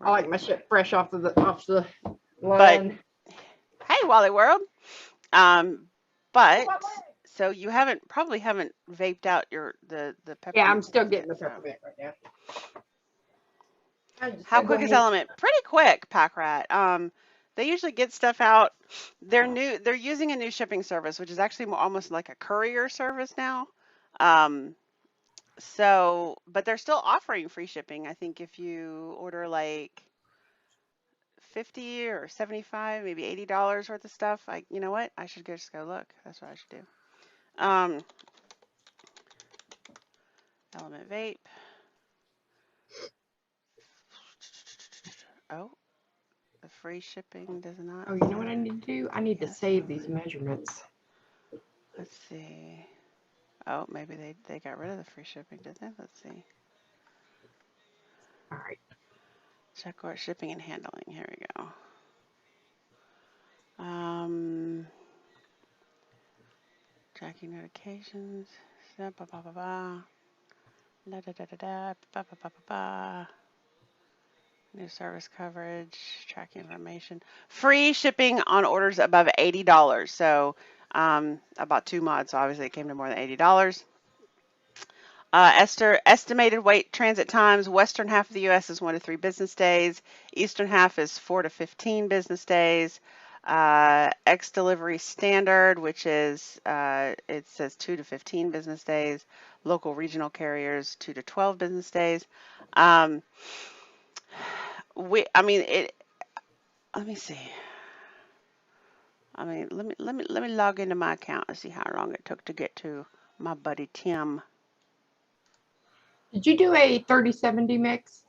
I like right. my shit fresh off the But line. hey, Wally World. Um, but so you probably haven't vaped out the Yeah, I'm peppermint still stuff getting yet. the So peppermint right now. I just how gotta go quick is ahead. Element? Pretty quick, Pack Rat. They usually get stuff out. They're using a new shipping service, which is actually almost like a courier service now. Um, but they're still offering free shipping. I think if you order like 50 or 75, maybe $80 worth of stuff, you know what? I should just go look. That's what I should do. Um, Element Vape. Oh, the free shipping does not Oh, you know what I apply. need to do? I need to Yes. save these measurements. Let's see. Oh, maybe they got rid of the free shipping, did they? Let's see. All right. Check our shipping and handling. Here we go. Um, Tracking notifications. Ba ba ba ba. Da da da da da. Ba ba ba ba ba. New service coverage. Tracking information. Free shipping on orders above $80. So I bought 2 mods, so obviously it came to more than $80. Estimated wait transit times. Western half of the U.S. is 1 to 3 business days. Eastern half is 4 to 15 business days. X delivery standard, which is it says 2 to 15 business days. Local regional carriers 2 to 12 business days. Um, I mean it. Let me see. I mean, let me log into my account and see how long it took to get to my buddy Tim. Did you do a 30/70 mix?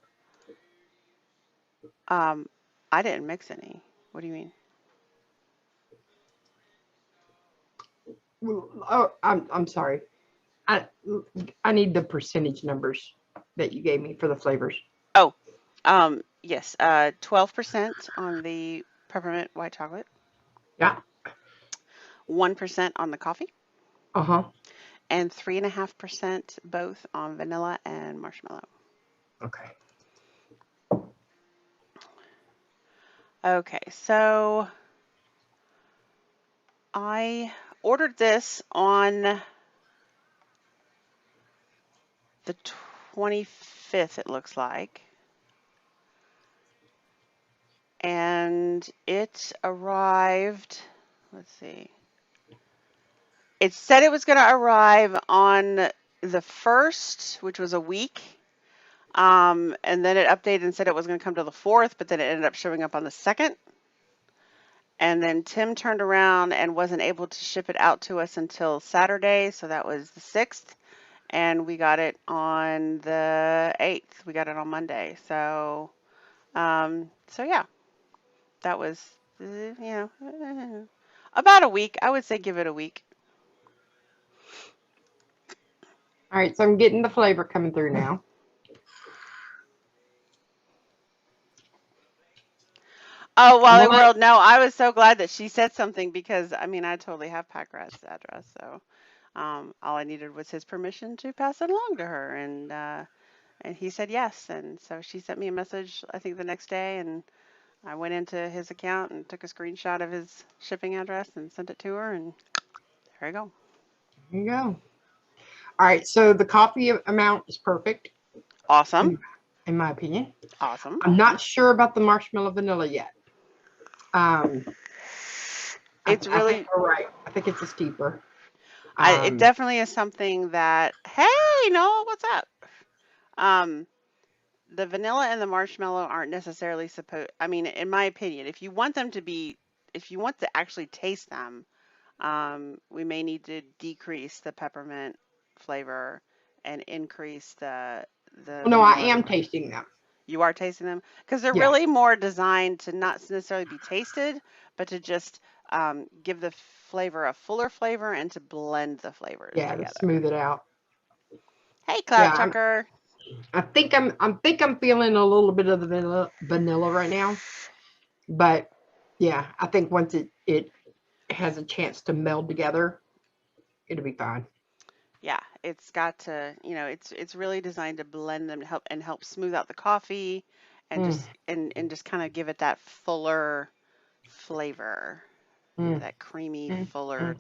I didn't mix any. What do you mean? Oh, I'm sorry. I I need the percentage numbers that you gave me for the flavors. Oh, yes, 12% on the peppermint white chocolate, Yeah. 1% on the coffee, Uh-huh. and 3.5% both on vanilla and marshmallow. Okay. Okay, so I ordered this on the 25th, it looks like, and it arrived, let's see, it said it was going to arrive on the 1st, which was a week. And then it updated and said it was going to come to the 4th, but then it ended up showing up on the 2nd. And then Tim turned around and wasn't able to ship it out to us until Saturday, so that was the 6th. And we got it on the 8th. We got it on Monday. So yeah, that was, about a week. I would say give it a week. All right, so I'm getting the flavor coming through now. Oh, Wally What? World. No, I was so glad that she said something because I mean, I totally have Packrat's address. So all I needed was his permission to pass it along to her. And he said yes. And so she sent me a message, I think the next day. And I went into his account and took a screenshot of his shipping address and sent it to her. And there you go. There you go. All right, so the coffee amount is perfect, Awesome. in my opinion. Awesome. I'm not sure about the marshmallow vanilla yet. I It's think really, you're right. I think it's a steeper. it definitely is something that, hey, Noah, what's up? Um, the vanilla and the marshmallow aren't necessarily supposed, I mean, in my opinion, if you want to actually taste them, we may need to decrease the peppermint flavor and increase the Well, no, I vanilla and the am marshmallow. tasting them. You are tasting them because they're Yeah. really more designed to not necessarily be tasted, but to just give the flavor a fuller flavor and to blend the flavors Yeah, to together. smooth it out. Hey, Cloud Yeah, Chucker. I'm feeling a little bit of the vanilla right now, but yeah, I think once it has a chance to meld together, it'll be fine. Yeah, it's got to, it's really designed to blend them to help smooth out the coffee and Mm, just kind of give it that fuller flavor, mm, that creamy mm, mm.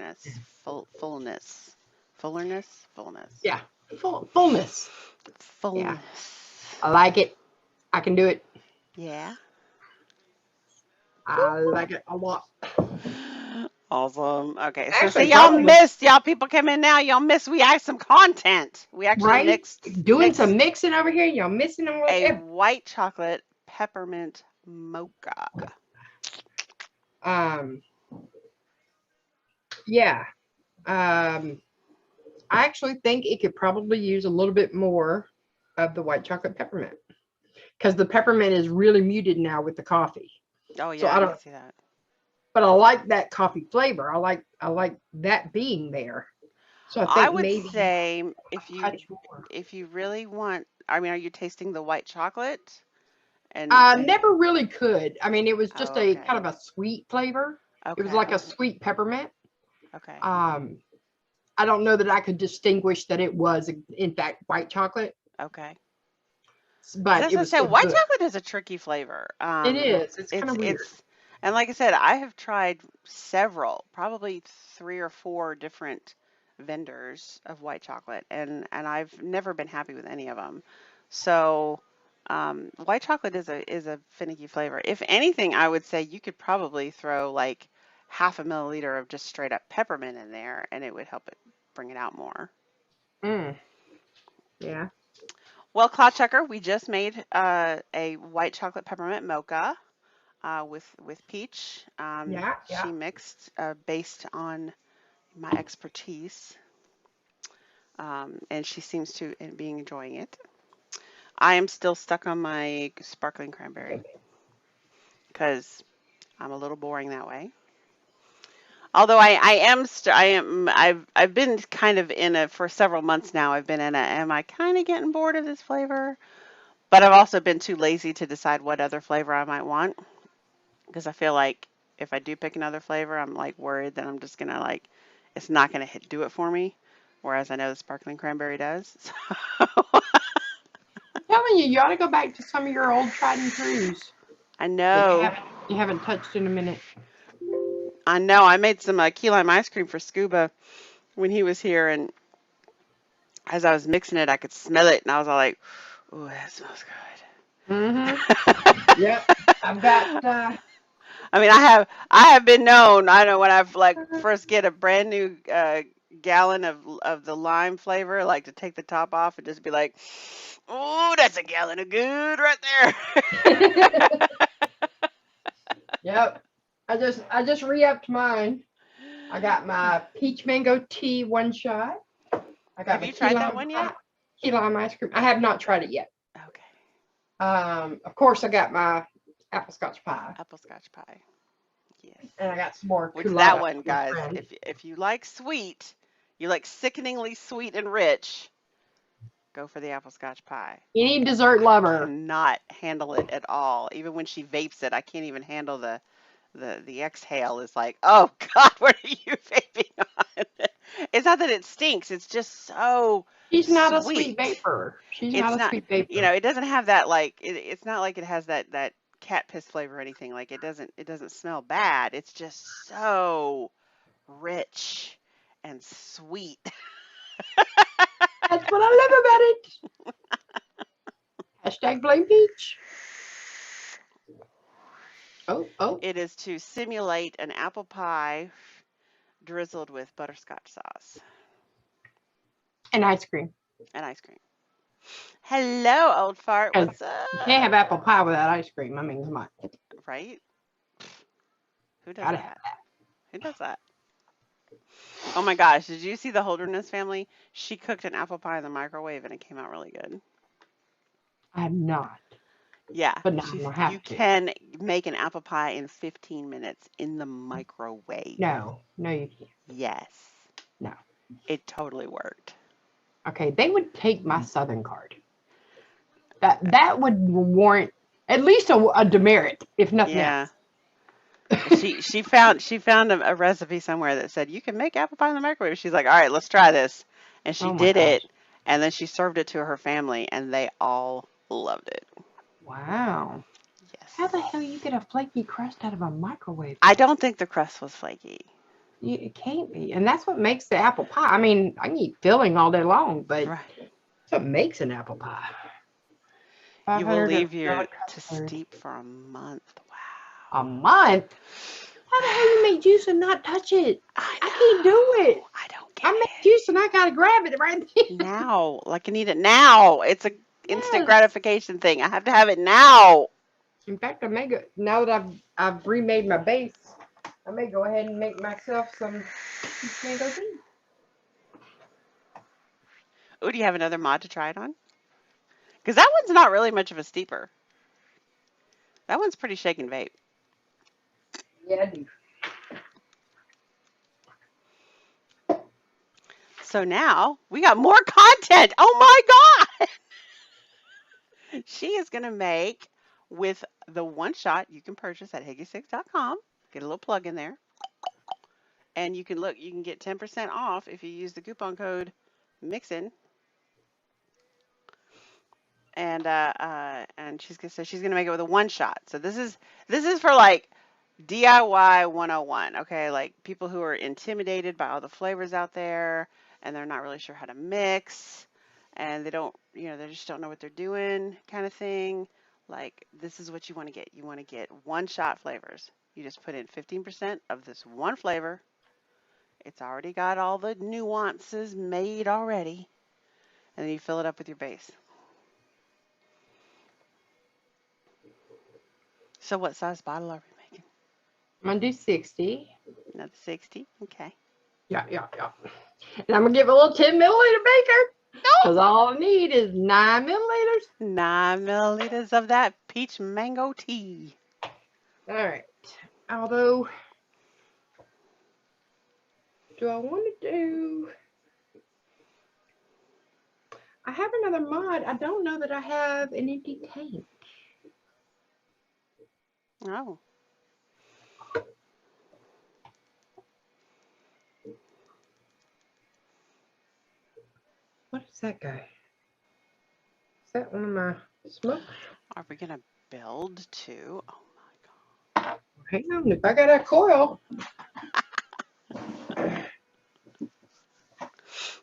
fullness. Yeah, fullness. Yeah, Fullness. I like it. I can do it. Yeah. I like it a lot. Awesome. Okay, so Actually, see, y'all probably missed, y'all people come in now, y'all missed, we had some content. We actually right. Doing some mixed mixing over here. Y'all missing them. a white chocolate peppermint mocha. Um, yeah. I actually think it could probably use a little bit more of the white chocolate peppermint because the peppermint is really muted now with the coffee. Oh So yeah, I I don't, can see that. but I like that coffee flavor. I like that being there. So I I think would maybe say a touch more. if you really want, I mean, are you tasting the white chocolate? And Never really could. I mean, it was just oh, a okay. kind of a sweet flavor. It was like Okay. a sweet peppermint. Okay. Um, I don't know that I could distinguish that it was in fact white chocolate, Okay. Because but as it I was said, still white good. chocolate is a tricky flavor. It is. It's kind of weird. And like I said, I have tried several, probably 3 or 4 different vendors of white chocolate, and I've never been happy with any of them. So, white chocolate is a finicky flavor. If anything, I would say you could probably throw like half a milliliter of just straight up peppermint in there, and it would help it bring it out more. Mm, yeah. Well, Cloud Checker, we just made a white chocolate peppermint mocha with peach. Yeah. Yeah. She mixed based on my expertise, and she seems to be enjoying it. I am still stuck on my sparkling cranberry because I'm a little boring that way. Although I've been kind of in a for several months now. I've been in a am I kind of getting bored of this flavor? But I've also been too lazy to decide what other flavor I might want because I feel like if I do pick another flavor, I'm like worried that I'm just gonna like it's not gonna do it for me. Whereas I know the sparkling cranberry does. So I'm telling you, you ought to go back to some of your old tried and trues I that know, you haven't touched in a minute. I know. I made some key lime ice cream for Scuba when he was here, and as I was mixing it, I could smell it, and I was all like, "Ooh, that smells Mm-hmm. good." Yep. I've got I mean, I have been known. I know when I've like first get a brand new gallon of the lime flavor, like to take the top off and just be like, "Ooh, that's a gallon of good right there." yep. I just re-upped mine. I got my peach mango tea one shot. I got Have my you tried that one yet? key lime ice cream. I have not tried it yet. Okay. Of course I got my apple scotch pie. Apple scotch pie. Yes. And I got some more Which that culotta one, for my guys, friend. if you like sweet, you like sickeningly sweet and rich, go for the apple scotch pie. Any dessert lover. Cannot handle it at all. Even when she vapes it, I can't even handle the exhale is like, oh God, what are you vaping on? It's not that it stinks, it's just so She's not a sweet sweet. vapor. She's It's not a not, sweet vapor. it doesn't have that like it's not like it has that cat piss flavor or anything. Like it doesn't smell bad. It's just so rich and sweet. That's what I love about it. Hashtag blame peach. Oh, oh, It is to simulate an apple pie drizzled with butterscotch sauce and ice cream. and ice cream. Hello, old fart. Because What's you can't have apple up? pie without ice cream. I mean, come on. Right? Who does Gotta have that? Who does that? Oh my gosh, did you see the Holderness family? She cooked an apple pie in the microwave and it came out really good. I have not. Yeah, But now I'm gonna you have to. can make an apple pie in 15 minutes in the microwave. No, you can't. Yes, No. it totally worked. Okay, they would take my Southern card. That would warrant at least a demerit, if nothing Yeah. else. She found a recipe somewhere that said you can make apple pie in the microwave. She's like, all right, let's try this, and she Oh my did gosh. it, and then she served it to her family, and they all loved it. Wow. How the hell you Yes. get a flaky crust out of a microwave I though? don't think the crust was flaky. It can't be. And that's what makes the apple pie. I mean, I can eat filling all day long, but Right. that's what makes an apple pie. You will 500 of leave your garlic to custard. steep for a month. A Wow. month? How the hell you make juice and not touch it? I I can't do it. I don't get I make it. juice and I gotta grab it right there. Now, like I need it now. It's a instant Yes. gratification thing. I have to have it now. In fact, I may go now that I've remade my base. I may go ahead and make myself some mango tea. Oh, do you have another mod to try it on? Because that one's not really much of a steeper. That one's pretty shake and vape. Yeah, I do. So now we got more content. Oh my God. She is going to make with the one shot you can purchase at higgy6.com. Get a little plug in there. And you can get 10% off if you use the coupon code Mixin. And she's gonna make it with a one shot. So this is for like DIY 101. Okay, like people who are intimidated by all the flavors out there and they're not really sure how to mix and they just don't know what they're doing kind of thing. Like this is what you want to get. You want to get one shot flavors. You just put in 15% of this one flavor. It's already got all the nuances made already. And then you fill it up with your base. So what size bottle are we making? I'm gonna do 60. Another 60. Okay. Yeah. And I'm gonna give a little 10 milliliter beaker. Because all I need is 9 milliliters. 9 milliliters of that peach mango tea. All right. Although, do I want to do... I have another mod. I don't know that I have an empty tank. Oh. What is that guy? Is that one of my smokes? Are we going to build two? Oh my God. Hang on. If I got a coil.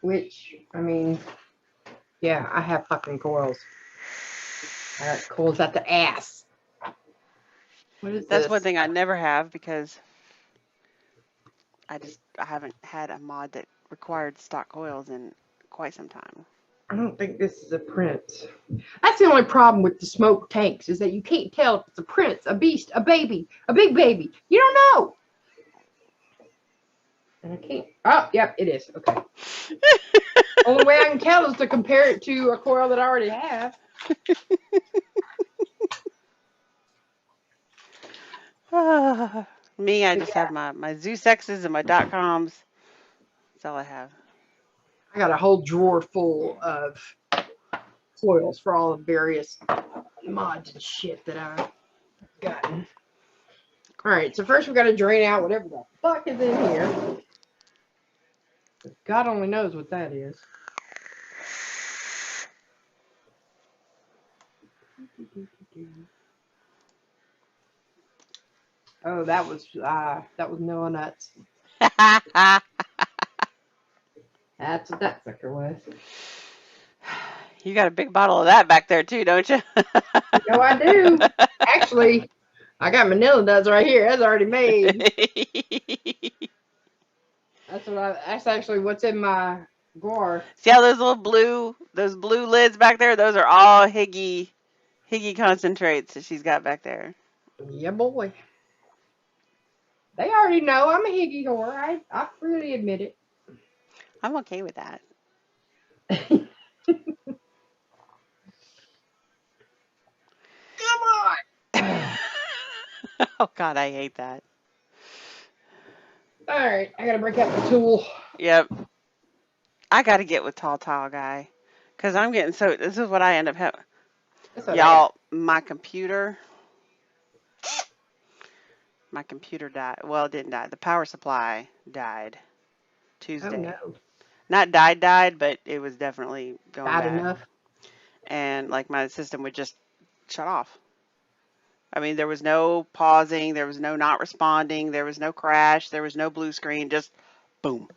Which, I mean, yeah, I have fucking coils. I got coils at the ass. What is That's this? one thing I never have because I haven't had a mod that required stock coils in quite some time. I don't think this is a prince. That's the only problem with the smoke tanks is that you can't tell if it's a prince, a beast, a baby, a big baby. You don't know. And I can't. Oh, yep, it is. Okay. Only way I can tell is to compare it to a coil that I already have. Me, I just have my Zeus X's and my .coms. That's all I have. I got a whole drawer full of coils for all the various mods and shit that I've gotten. All right, so first we got to drain out whatever the fuck is in here. God only knows what that is. Oh, that was Noah nuts. That's what that sucker was. You got a big bottle of that back there too, don't you? No, I do. Actually, I got Manila nuts right here. That's already made. That's actually what's in my drawer. See how those blue lids back there? Those are all Higgy concentrates that she's got back there. Yeah, boy. They already know I'm a Higgy whore. I freely admit it. I'm okay with that. Come Oh God, I hate that. All right, I gotta break out the tool. Yep. I got to get with tall guy. Because I'm getting so, this is what I end up having. That's what I got. Y'all, my computer died. Well, it didn't die. The power supply died Oh Tuesday. no, Not died, but it was definitely going bad bad. enough. And like my system would just shut off. I mean, there was no pausing, there was no not responding, there was no crash, there was no blue screen, just boom,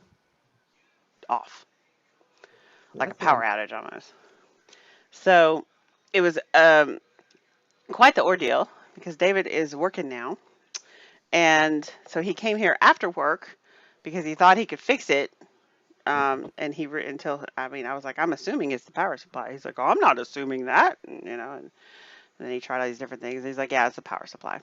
off. Like a That's power not. outage almost. So it was quite the ordeal because David is working now. And so he came here after work because he thought he could fix it. And until, I mean, I was like, I'm assuming it's the power supply. He's like, oh, I'm not assuming that. And then he tried all these different things. He's like, yeah, it's the power supply.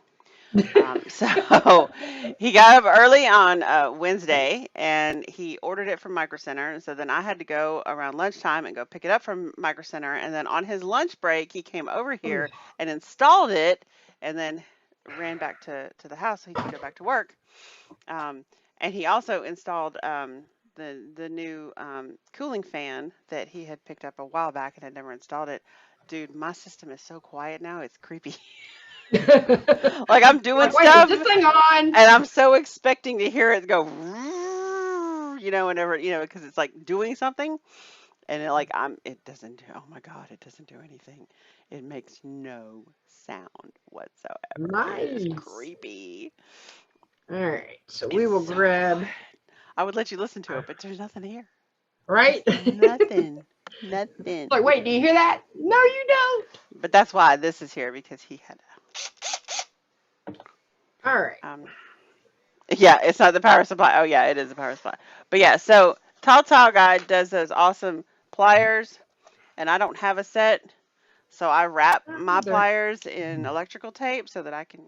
So he got up early on Wednesday and he ordered it from Micro Center. And so then I had to go around lunchtime and go pick it up from Micro Center. And then on his lunch break, he came over here and installed it and then ran back to the house so he could go back to work. And he also installed the new cooling fan that he had picked up a while back and had never installed it. Dude, my system is so quiet now, it's creepy. Like I'm doing Like, wait, is stuff this thing on? and I'm so expecting to hear it go, whenever, because it's like doing something, and it doesn't do. Oh my God, it doesn't do anything. It makes no sound whatsoever. It is Nice. creepy. All right, so we It's will so grab. quiet. I would let you listen to it, but there's nothing here. Right. Just nothing, nothing. Like, wait, do you hear that? No, you don't. But that's why this is here because he had. All right. Yeah, it's not the power supply. Oh yeah, it is the power supply. But yeah, so Tall Guy does those awesome pliers, and I don't have a set, so I wrap Not my either. pliers in electrical tape so that I can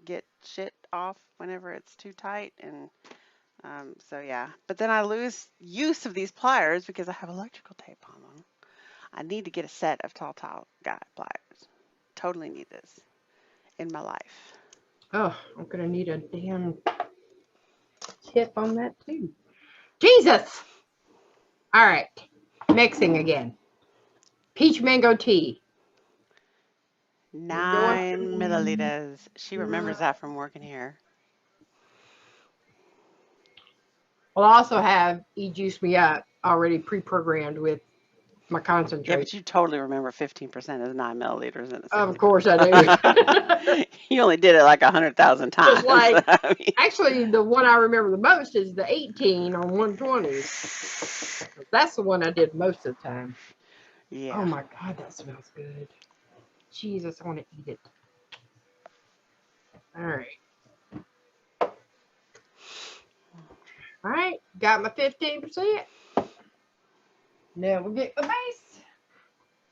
get shit off whenever it's too tight. And so yeah, but then I lose use of these pliers because I have electrical tape on them. I need to get a set of Tall Guy pliers. Totally need this in my life. Oh, I'm gonna need a damn tip on that too. Jesus. All right, mixing again. Peach mango tea. We're going 9 milliliters. She from. remembers that from working here. Well, I also have E-Juice Me Up already pre-programmed with my Yeah, concentrate. but you totally remember 15% is 9 milliliters in a Of 60 course I ml. do. You only did it like 100,000 Just times. like, I mean, actually, the one I remember the most is the 18 on 120. That's the one I did most of the time. Oh yeah. my God, that smells good. Jesus, I want to eat it. All right. All right, got my 15%. Now we'll get the base.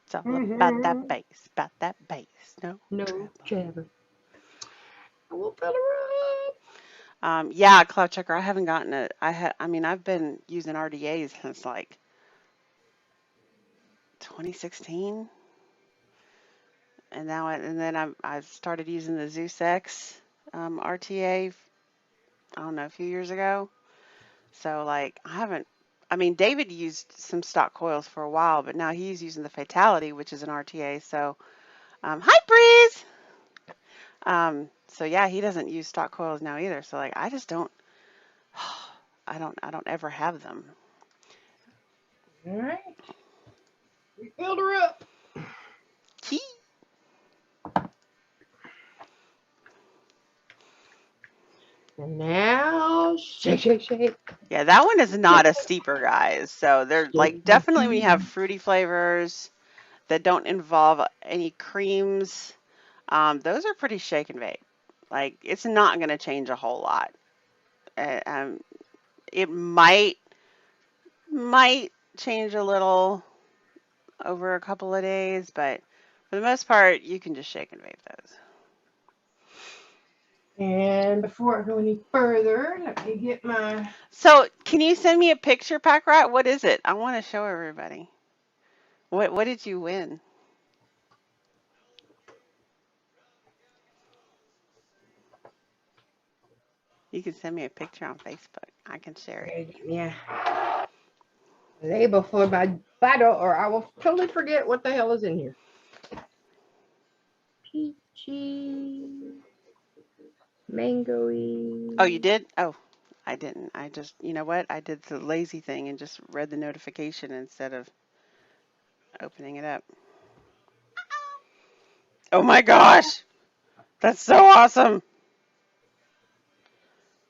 It's all about that bass, about that bass. No No trouble. trouble. I will fill her up. Yeah, Cloud Checker, I haven't gotten it. I mean, I've been using RDAs since like 2016, and then I've started using the Zeus X RTA. I don't know, a few years ago. So like I haven't. I mean, David used some stock coils for a while, but now he's using the Fatality, which is an RTA. So hi Breeze. So yeah, he doesn't use stock coils now either. So like I just don't. I don't ever have them. All right. We filled her up. Key. And now shake, shake, shake. Yeah, that one is not a steeper, guys. So they're like definitely when you have fruity flavors that don't involve any creams, those are pretty shake and bake. Like it's not going to change a whole lot. Uh, it might change a little over a couple of days, but for the most part, you can just shake and bake those. And before I go any further, let me get my. So, can you send me a picture, Pack Rat? What is it? I want to show everybody. What did you win? You can send me a picture on Facebook. I can share it. Yeah. Label for my bottle, or I will totally forget what the hell is in here. Peachy, mangoey. Oh, you did? Oh, I didn't. I just, you know what? I did the lazy thing and just read the notification instead of opening it up. Oh my gosh! That's so awesome!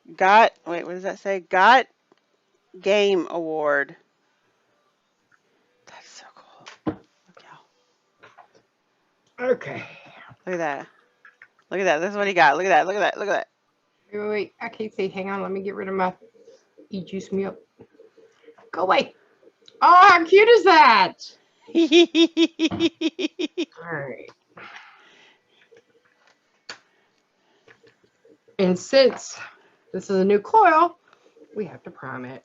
Wait, what does that say? Got Game Award. That's so cool. Look, y'all. Okay. Look at that. Look at that. This is what he got. Look at that. Look at that. Look at Wait. I can't see. Hang on. Let me get rid of my juice me up. Go away. Oh, how cute is that? that. All right. And since this is a new coil, we have to prime it.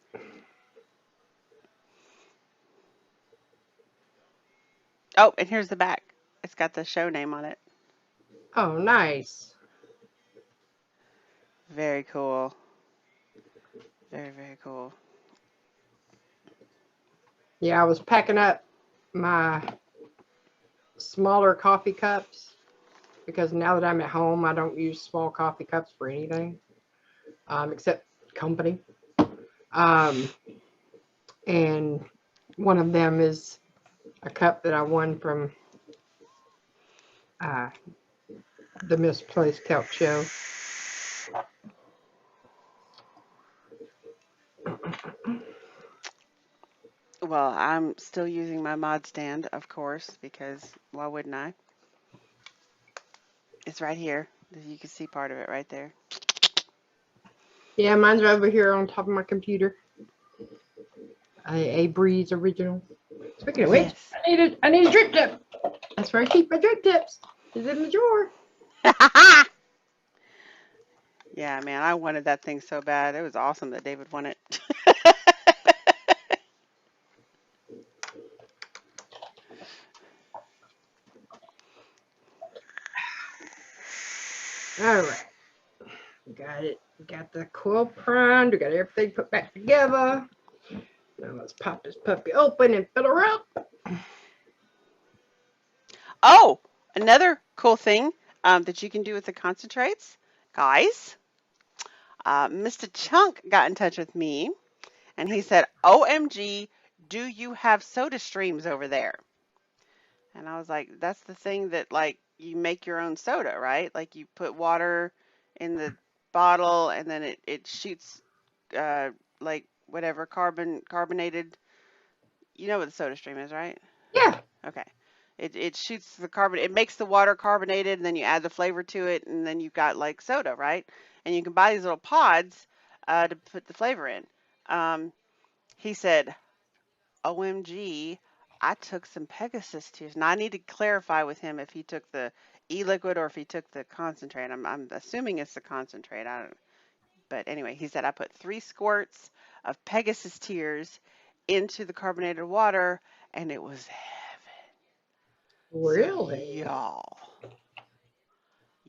Oh, and here's the back. It's got the show name on it. Oh, nice. Very cool. Very, very cool. Yeah, I was packing up my smaller coffee cups because now that I'm at home, I don't use small coffee cups for anything except company. And one of them is a cup that I won from the Misplaced Kelp Show. Well, I'm still using my mod stand, of course, because why wouldn't I? It's right here. You can see part of it right there. Yeah, mine's over here on top of my computer. A Breeze original. Speaking of which, Yes. I need a drip tip. That's where I keep my drip tips. It's in the drawer. Yeah, man, I wanted that thing so bad. It was awesome that David won it. All right. Got it. Got the coil primed. We got everything put back together. Now let's pop this puppy open and fill her up. Oh, another cool thing that you can do with the concentrates, guys. Mr. Chunk got in touch with me and he said, OMG, do you have soda streams over there? And I was like, that's the thing that, like, you make your own soda, right? Like, you put water in the bottle and then it shoots, like, whatever, carbonated. You know what the soda stream is, right? Yeah. Okay. It shoots the carbon, it makes the water carbonated, and then you add the flavor to it, and then you've got like soda, right? And you can buy these little pods to put the flavor in. He said, OMG, I took some Pegasus tears. Now I need to clarify with him if he took the e-liquid or if he took the concentrate. I'm assuming it's the concentrate. I don't. But anyway, he said I put 3 squirts of Pegasus tears into the carbonated water, and it was Really? so y'all,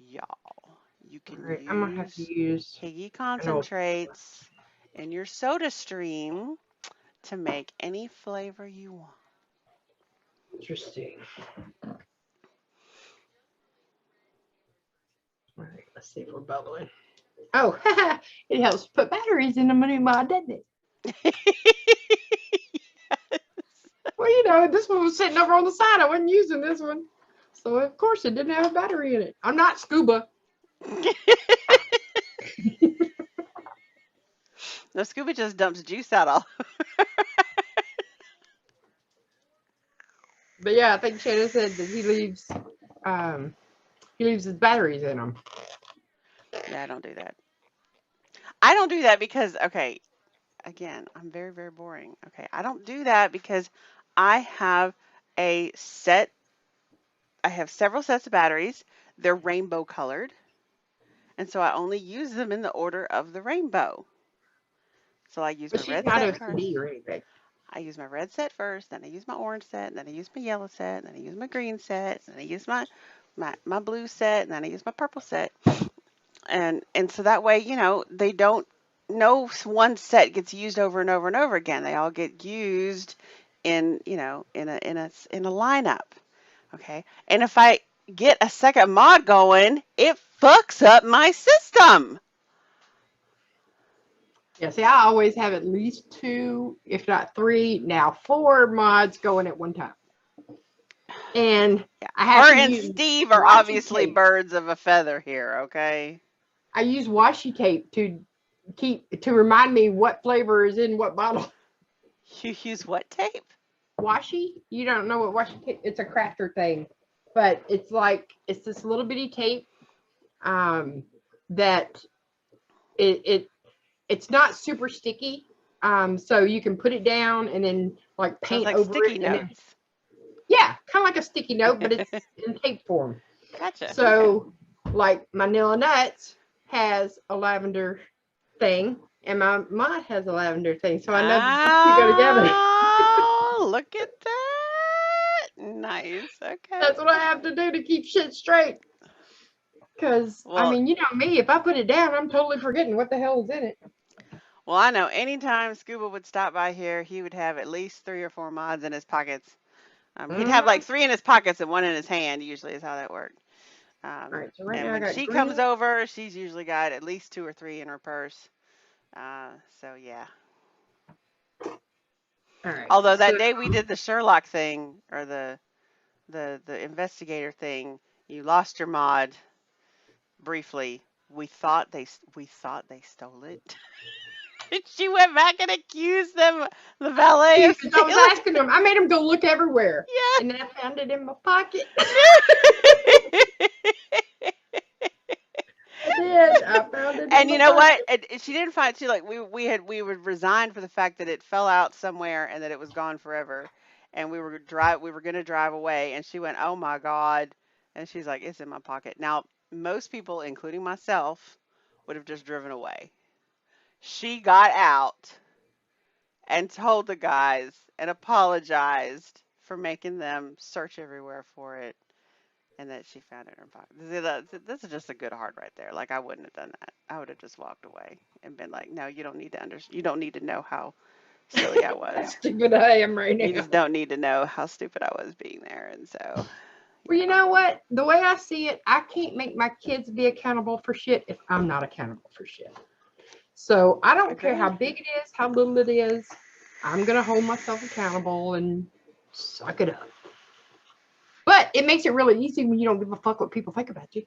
you All can right. I'm gonna have to use use Higgy an old. concentrates in your soda stream to make any flavor you want. Interesting. All right. Let's see if we're bubbling. Oh, it helps put batteries in the new mod, doesn't it? Well, you know, this one was sitting over on the side. I wasn't using this one. So, of course, it didn't have a battery in it. I'm not scuba. No, Scuba just dumps juice out all. But yeah, I think Shannon said that he leaves his batteries in them. Yeah, I don't do that. I don't do that because, okay, again, I'm very, very boring. Okay, I don't do that because I have a set, I have several sets of batteries. They're rainbow colored. And so I only use them in the order of the rainbow. So I use But my she's red not set first. OCD or anything. I use my red set first, then I use my orange set, then I use my yellow set, then I use my green set, then I use my blue set, and then I use my purple set. and so that way, they don't no one set gets used over and over and over again. They all get used in a lineup. Okay. And if I get a second mod going, it fucks up my system. Yeah, see, I always have at least 2, if not 3, now 4 mods going at one time. And Yeah. I have Her to and use Steve are washi obviously tape. birds of a feather here, okay? I use washi tape to remind me what flavor is in what bottle. You use what tape? Washi? You don't know what washi tape? It's a crafter thing, but it's this little bitty tape that it's not super sticky. So you can put it down and then So it's paint like over sticky it. And then, notes. yeah, kind of like a sticky note, but it's in tape form. Gotcha. So like Manila Nuts has a lavender thing, and my mod has a lavender thing. So I know that these two go together. Oh, look at that. Nice. Okay. That's what I have to do to keep shit straight. Because, I Well, mean, you know me, if I put it down, I'm totally forgetting what the hell is in it. well, I know anytime Scuba would stop by here, he would have at least 3 or 4 mods in his pockets. He'd have like 3 in his pockets and 1 in his hand, usually is how that worked. All right, so right And now I when got she green. comes over, she's usually got at least 2 or 3 in her purse. So yeah. All right. Although that day we did the Sherlock thing or the investigator thing, you lost your mod briefly. We thought they stole it. She went back and accused them, the valet of I was stealing. asking them. I made them go look everywhere. Yeah. And then I found it in my pocket. I did. I found it in And my you know pocket. what? She didn't find too like we were resigned for the fact that it fell out somewhere and that it was gone forever. And we were gonna drive away and she went, "Oh my God." And she's like, "It's in my pocket." Now, most people, including myself, would have just driven away. She got out and told the guys and apologized for making them search everywhere for it and that she found it in her pocket. See, this is just a good heart right there. Like I wouldn't have done that. I would have just walked away and been like, "No, you don't need to you don't need to know how silly I was. Stupid I am right now. You just don't need to know how stupid I was being there." And so, Well, you know what? The way I see it, I can't make my kids be accountable for shit if I'm not accountable for shit. So I don't care how big it is, how little it is. I'm going to hold myself accountable and suck it up. But it makes it really easy when you don't give a fuck what people think about you.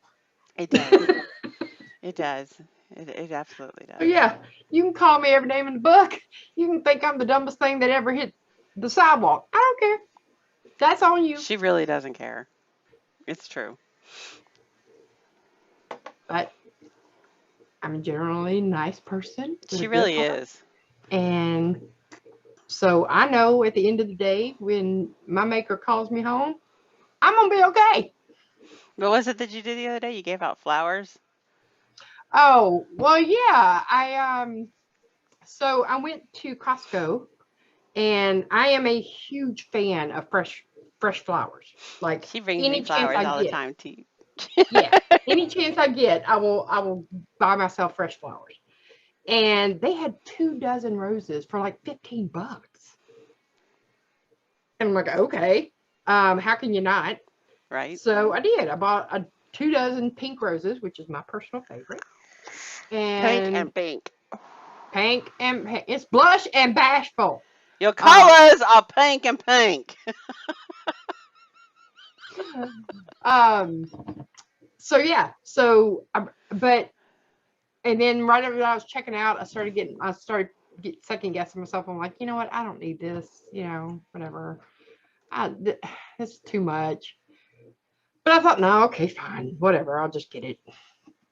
it does. It does. It absolutely does. So yeah, you can call me every name in the book. You can think I'm the dumbest thing that ever hit the sidewalk. I don't care. That's on you. She really doesn't care. It's true. But I'm generally a nice person. She really is. And so I know at the end of the day, when my maker calls me home, I'm going to be okay. What was it that you did the other day? You gave out flowers? Oh, well, yeah. So I went to Costco, and I am a huge fan of fresh flowers. Like She brings any me flowers chance I all the get. time too. Yeah, any chance I get, I will buy myself fresh flowers. And they had 2 dozen roses for like $15. And I'm like, okay, how can you not? Right. So I did. I bought 2 dozen pink roses, which is my personal favorite. And pink. pink and it's blush and bashful. Your colors are pink and pink. So yeah. So, but and then right after I was checking out, I started getting second guessing myself. I'm like, you know what? I don't need this. You know, whatever. It's too much. But I thought, no, okay, fine, whatever. I'll just get it.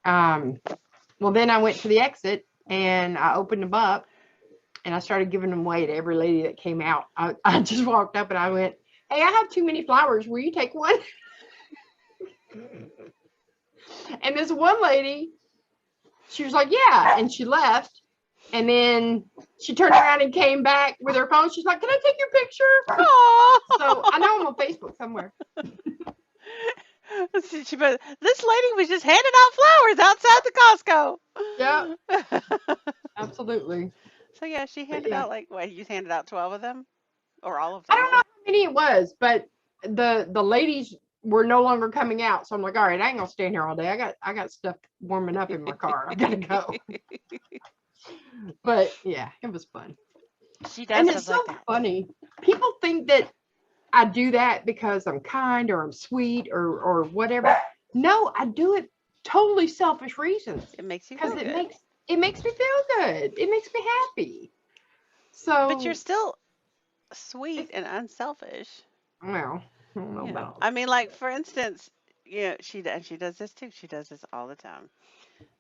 Well, then I went to the exit and I opened them up and I started giving them away to every lady that came out. I just walked up and I went, "Hey, I have too many flowers. Will you take one?" And this one lady, she was like, "Yeah," and she left. And then she turned around and came back with her phone. She's like, "Can I take your picture?" Aww. So I know I'm on Facebook somewhere. But this lady was just handing out flowers outside the Yeah, Costco. absolutely. So yeah, she But handed yeah, out like what? You handed out 12 of them or all of I them? don't know how many it was, but the ladies were no longer coming out. So I'm like, all right, I ain't gonna stand here all day. I got stuff warming up in my car. I gotta go. But yeah, it was fun. She And does it's stuff so like that. funny. People think that I do that because I'm kind or I'm sweet or whatever. No, I do it totally selfish reasons It makes you because feel good. it makes me feel good. It makes me happy. But you're So still sweet it's and unselfish. well, I don't know You know, about I mean, like for instance, she does this too. She does this all the time.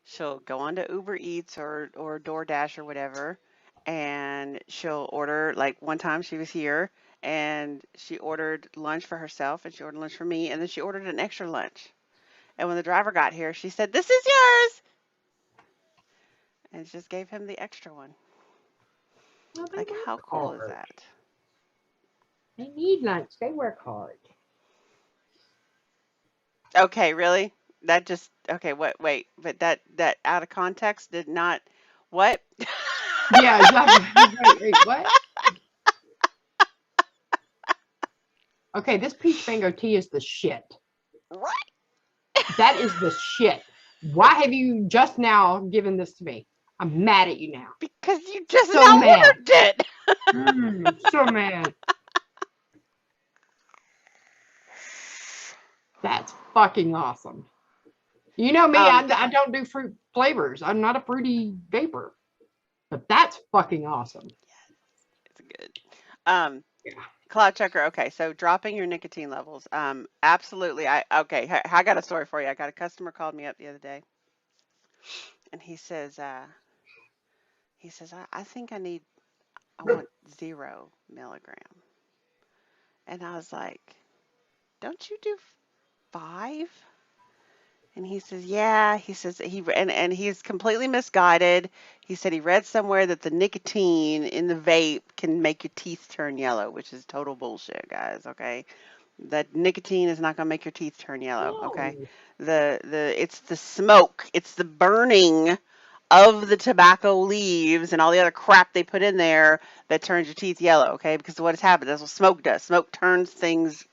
She'll go on to Uber Eats or DoorDash or whatever, and she'll order. Like one time she was here and she ordered lunch for herself and she ordered lunch for me, and then she ordered an extra lunch. And when the driver got here, she said, "This is yours," and just gave him the extra one. well, they Like, how work cool is hard. that? They need lunch. They work hard. Okay, really? That just okay. What? Wait, but that out of context did not. What? Yeah, exactly. Wait, what? Okay, this peach mango tea is the shit. What? That is the shit. Why have you just now given this to me? I'm mad at you now. Because you just So now mad. ordered it. So mad. That's fucking awesome. You know me, Um, I don't do fruit flavors. I'm not a fruity vapor. But that's fucking awesome. it's good. Um, Yeah. Cloud Checker. Okay, so dropping your nicotine levels. Absolutely. I got a story for you. I got a customer called me up the other day, and he says, I think I want 0 milligram, and I was like, don't you do 5? And he says, yeah. He says and he's completely misguided. He said he read somewhere that the nicotine in the vape can make your teeth turn yellow, which is total bullshit, guys. Okay, that nicotine is not going to make your teeth turn yellow. Okay, No. the it's the smoke, it's the burning of the tobacco leaves and all the other crap they put in there that turns your teeth yellow. Okay, because what has happened, that's what smoke does. Smoke turns things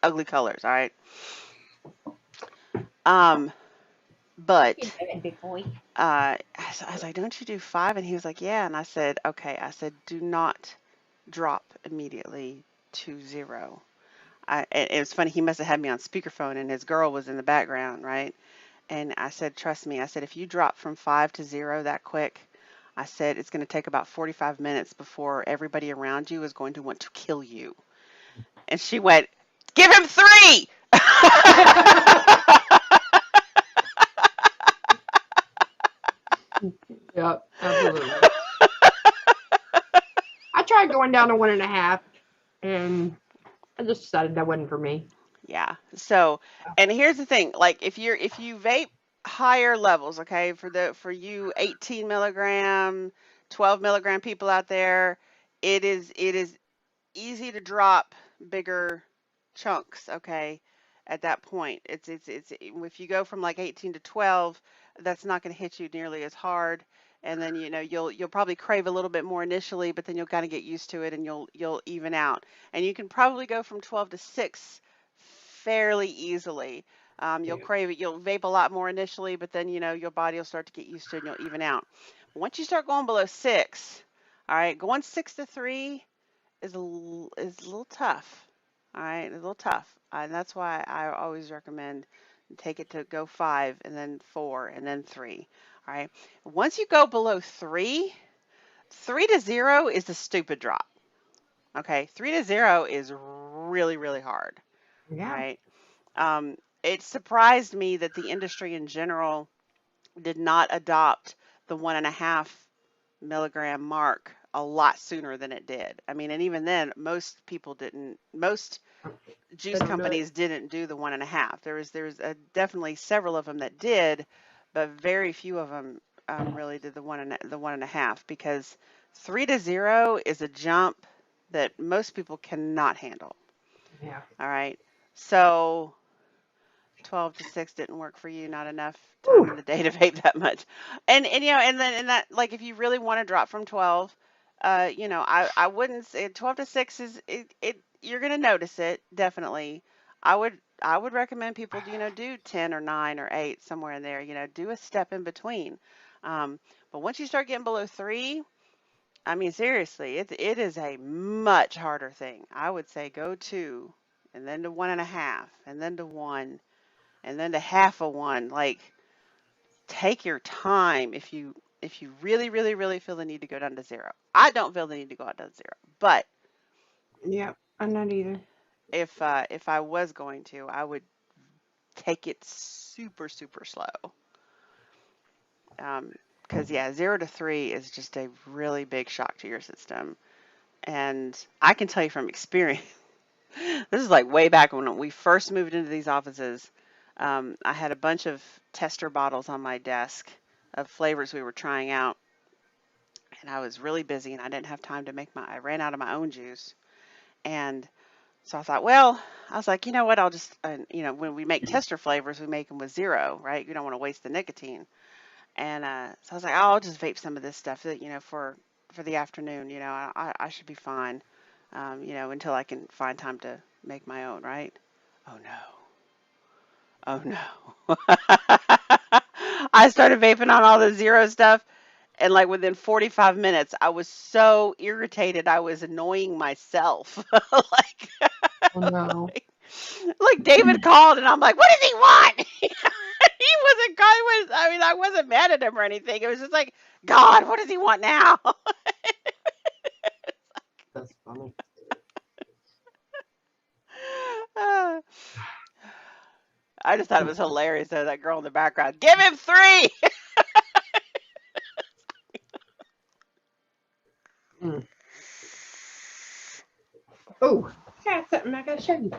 ugly colors. All right. Um, but Big boy. I was like, don't you do 5? And he was like, yeah. And I said, okay. I said, do not drop immediately to 0. It was funny. He must have had me on speakerphone and his girl was in the background, right? And I said, trust me. I said, if you drop from 5 to 0 that quick, I said, it's going to take about 45 minutes before everybody around you is going to want to kill you. And she went, give him 3. Yep, absolutely. I tried going down to 1.5 and I just decided that wasn't for me. Yeah. So, and here's the thing, like if you vape higher levels, okay, for you 18 milligram, 12 milligram people out there, it is easy to drop bigger chunks, okay? At that point, it's if you go from like 18 to 12, that's not going to hit you nearly as hard. And then you'll probably crave a little bit more initially, but then you'll kind of get used to it and you'll even out. And you can probably go from 12 to 6 fairly easily. You'll Yeah. crave it. You'll vape a lot more initially, but then your body will start to get used to it and you'll even out. But once you start going below 6, all right, going 6 to 3 is a little tough. All right, a little tough. And that's why I always recommend take it to go 5 and then 4 and then 3. All right. Once you go below 3, 3 to 0 is a stupid drop. Okay. 3 to 0 is really, really hard. All Yeah. right. It surprised me that the industry in general did not adopt the 1.5 milligram mark a lot sooner than it did. I mean, and even then, most people didn't. Most They juice don't do it. companies didn't do the 1.5. There was definitely several of them that did, but very few of them really did the 1.5 because 3 to 0 is a jump that most people cannot handle. Yeah. All right, so 12 to 6 didn't work for you, not enough time Whew. in the day to vape that much. And you know, and then and that like if you really want to drop from 12, you know, I wouldn't say 12 to 6 is it you're going to notice it definitely. I would recommend people, you know, do 10 or 9 or 8 somewhere in there, you know, do a step in between. Um, but once you start getting below 3, I mean seriously, it is a much harder thing. I would say go 2 and then to 1.5 and then to 1 and then to half a 1. Like take your time if you really really really feel the need to go down to 0. I don't feel the need to go down to 0, but Yeah, I'm not either. if I was going to, I would take it super super slow. Um, because yeah, 0 to 3 is just a really big shock to your system, and I can tell you from experience. This is like way back when we first moved into these offices. I had a bunch of tester bottles on my desk of flavors we were trying out, and I was really busy and I didn't have time to make I ran out of my own juice. And so I thought, well, I was like, you know what, I'll just, you know, when we make tester flavors, we make them with 0, right? You don't want to waste the nicotine. And so I was like, oh, I'll just vape some of this stuff that, you know, for the afternoon, you know, I should be fine, you know, until I can find time to make my own, right? Oh no. Oh no. I started vaping on all the 0 stuff. And like within 45 minutes, I was so irritated. I was annoying myself. like, Oh no. like, like David called, and I'm like, "What does he want?" He wasn't. God was. I mean, I wasn't mad at him or anything. It was just like, God, what does he want now? That's funny. Uh, I just thought it was hilarious though. That girl in the background, give him 3. Mm. Oh, I got something I gotta show you.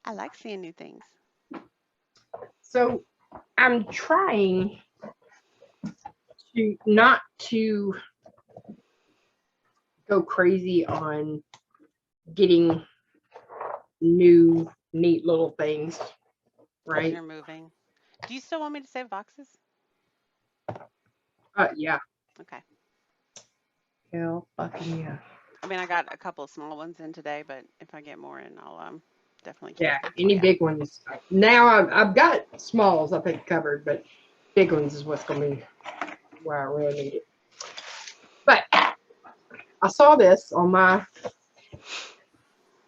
I like seeing new things. So I'm trying to not to go crazy on getting new neat little things, Because right? you're moving. Do you still want me to save boxes? Yeah. Okay. Hell fucking yeah. I mean, I got a couple of small ones in today, but if I get more in, I'll definitely Yeah, keep them for any you. big ones. Now I've got smalls, I think, covered, but big ones is what's going to be where I really need it. But I saw this on my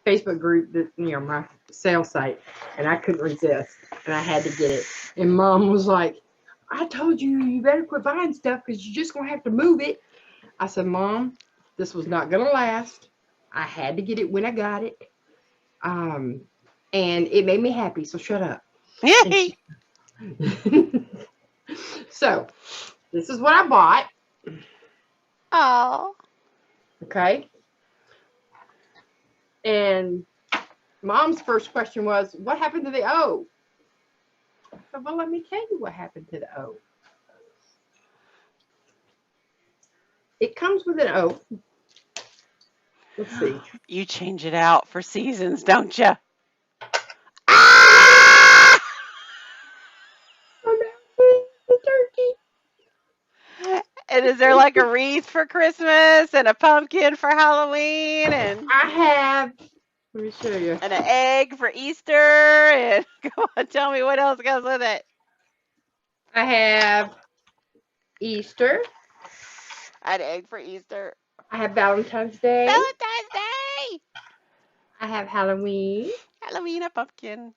Facebook group, that my sales site, and I couldn't resist, and I had to get it. And Mom was like, "I told you you better quit buying stuff because you're just gonna have to move it." I said, "Mom, this was not gonna last. I had to get it when I got it, um, and it made me happy. So shut up." And Yay! she, so this is what I bought. Oh. Okay, and Mom's first question was, "What happened to the O?" So, well, let me tell you what happened to the O. It comes with an O. Let's see. You change it out for seasons, don't you? Ah! Oh no, the turkey. And is there like a wreath for Christmas and a pumpkin for Halloween I have. Let me show you. and an egg for Easter? And come on, tell me what else goes with it. I have Easter. I had an egg for Easter. I have Valentine's Day. Valentine's Day! I have Halloween. Halloween, a pumpkin.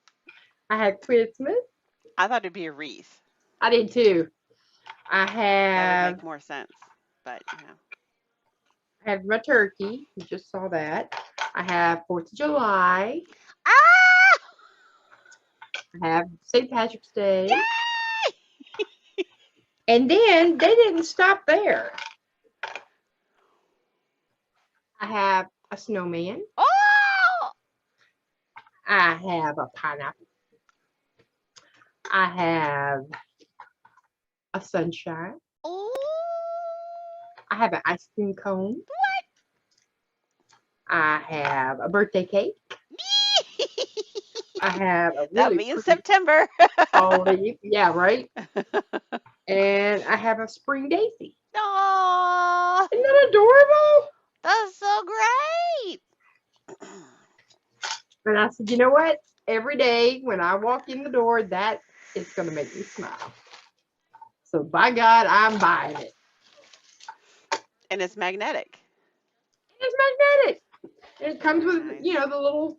I have Christmas. I thought it'd be a wreath. I did too. I That would have make more sense. But, you know. I have my turkey. You just saw that. I have 4th of July. Ah! I have St. Patrick's Day. Yay! And then they didn't stop there. I have a snowman. Oh! I have a pineapple. I have a sunshine. Oh! I have an ice cream cone. I have a birthday cake. I have a That'll really be in pretty September. olive. Yeah, right. And I have a spring daisy. Aw, Isn't that adorable? that's so great. And I said, you know what? Every day when I walk in the door, that is going to make me smile. So by God, I'm buying it. And it's magnetic. It's magnetic. And it comes with, Nice. the little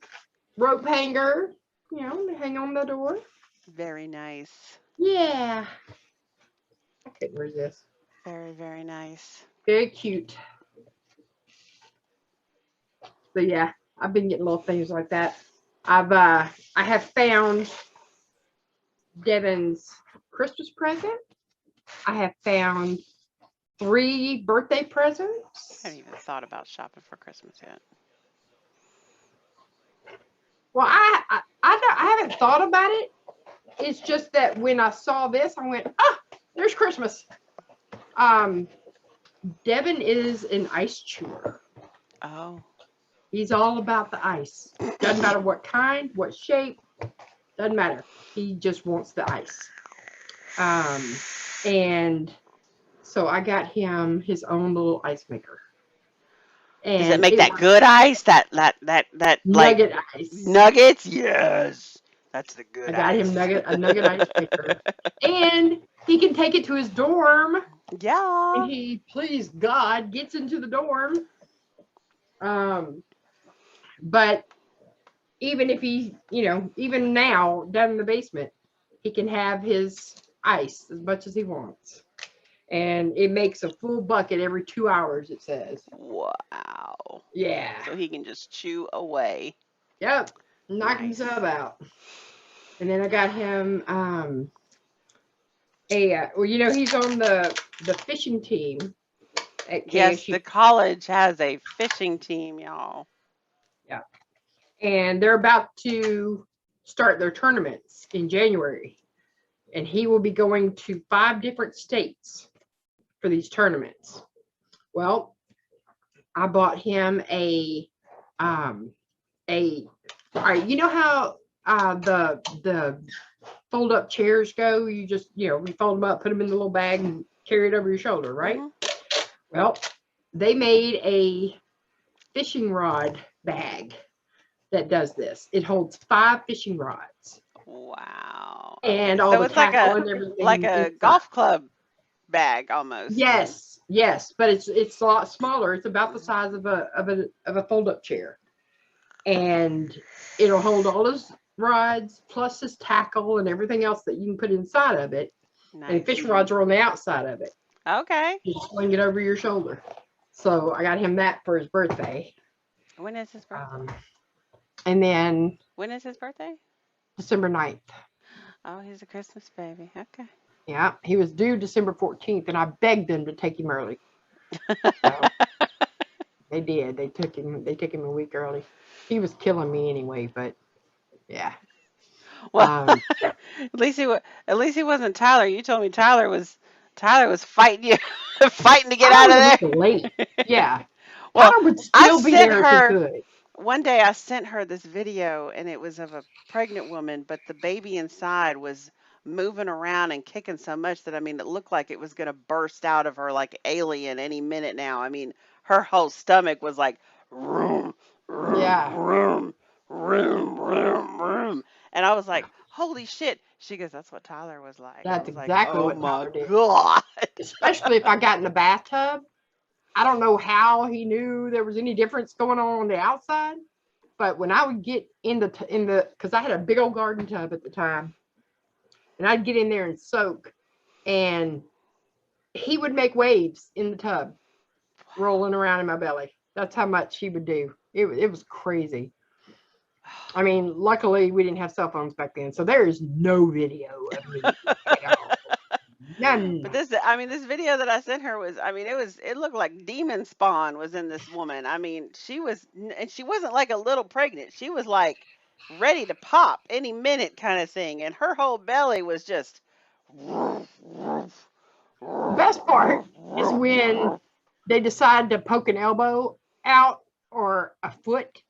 rope hanger, to hang on the door. Very nice. Yeah. I couldn't resist. Very, very nice. Very cute. So yeah, I've been getting little things like that. I have found Devin's Christmas present. I have found 3 birthday I presents. haven't even thought about shopping for Christmas yet. Well, I haven't thought about it. It's just that when I saw this, I went, there's Christmas. Devin is an ice chewer. Oh. He's all about the ice. Doesn't matter what kind, what shape, doesn't matter. He just wants the ice. And so I got him his own little ice maker. Does it And make it that was good ice? That like nugget ice. nuggets? Yes. That's the I good got him ice. a nugget ice maker. And he can take it to his dorm. And Yeah. he, please God, gets into the dorm. But even if he, even now down in the basement, he can have his ice as much as he wants. And it makes a full bucket every 2 hours, it says. Wow. Yeah. So he can just chew away. Yep. Knock Nice. himself out. And then I got him he's on the fishing team at Yes, KSU. the college has a fishing team, y'all. Yeah. And they're about to start their tournaments in January. And he will be going to 5 different states for these tournaments. Well, I bought him all right, you know how the fold up chairs go? You just, we fold them up, put them in the little bag and carry it over your shoulder, right? Well, they made a fishing rod bag that does this. It holds 5 fishing rods Wow. and all So the it's like tackle a and everything inside. golf club bag almost. Yes, but it's a lot smaller. It's about the size of a fold up chair, and it'll hold all his rods plus his tackle and everything else that you can put inside of it. Nice. And fishing rods are on the outside of it. Okay. You just swing it over your shoulder. So I got him that for his birthday. When is his birthday? And then When is his birthday? December 9th. Oh, he's a Christmas baby. Okay. Yeah, he was due December 14th, and I begged them to take him early. So they did. They took him a week early. He was killing me anyway, but yeah. Well, at least he wasn't Tyler. You told me Tyler was fighting you, fighting to get out Tyler of was there. late. Yeah. Well, Tyler would I still be sent there if he her could. one day. I sent her this video, and it was of a pregnant woman, but the baby inside was moving around and kicking so much that it looked like it was going to burst out of her like alien any minute now. Her whole stomach was like room, room, Yeah. room, room, room, room, and I was like, "Holy shit!" She goes, "That's what Tyler was like." I That's was like, exactly "Oh what my Tyler did. god!" Especially if I got in the bathtub. I don't know how he knew there was any difference going on the outside, but when I would get in the because I had a big old garden tub at the time, and I'd get in there and soak, and he would make waves in the tub, rolling around in my belly. That's how much he would do. It was crazy. Luckily we didn't have cell phones back then, so there is no video of me at all. None. But this video that I sent her was, it looked like demon spawn was in this woman. And she wasn't like a little pregnant. She was like ready to pop any minute kind of thing. And her whole belly was just. The best part is when they decide to poke an elbow out or a foot,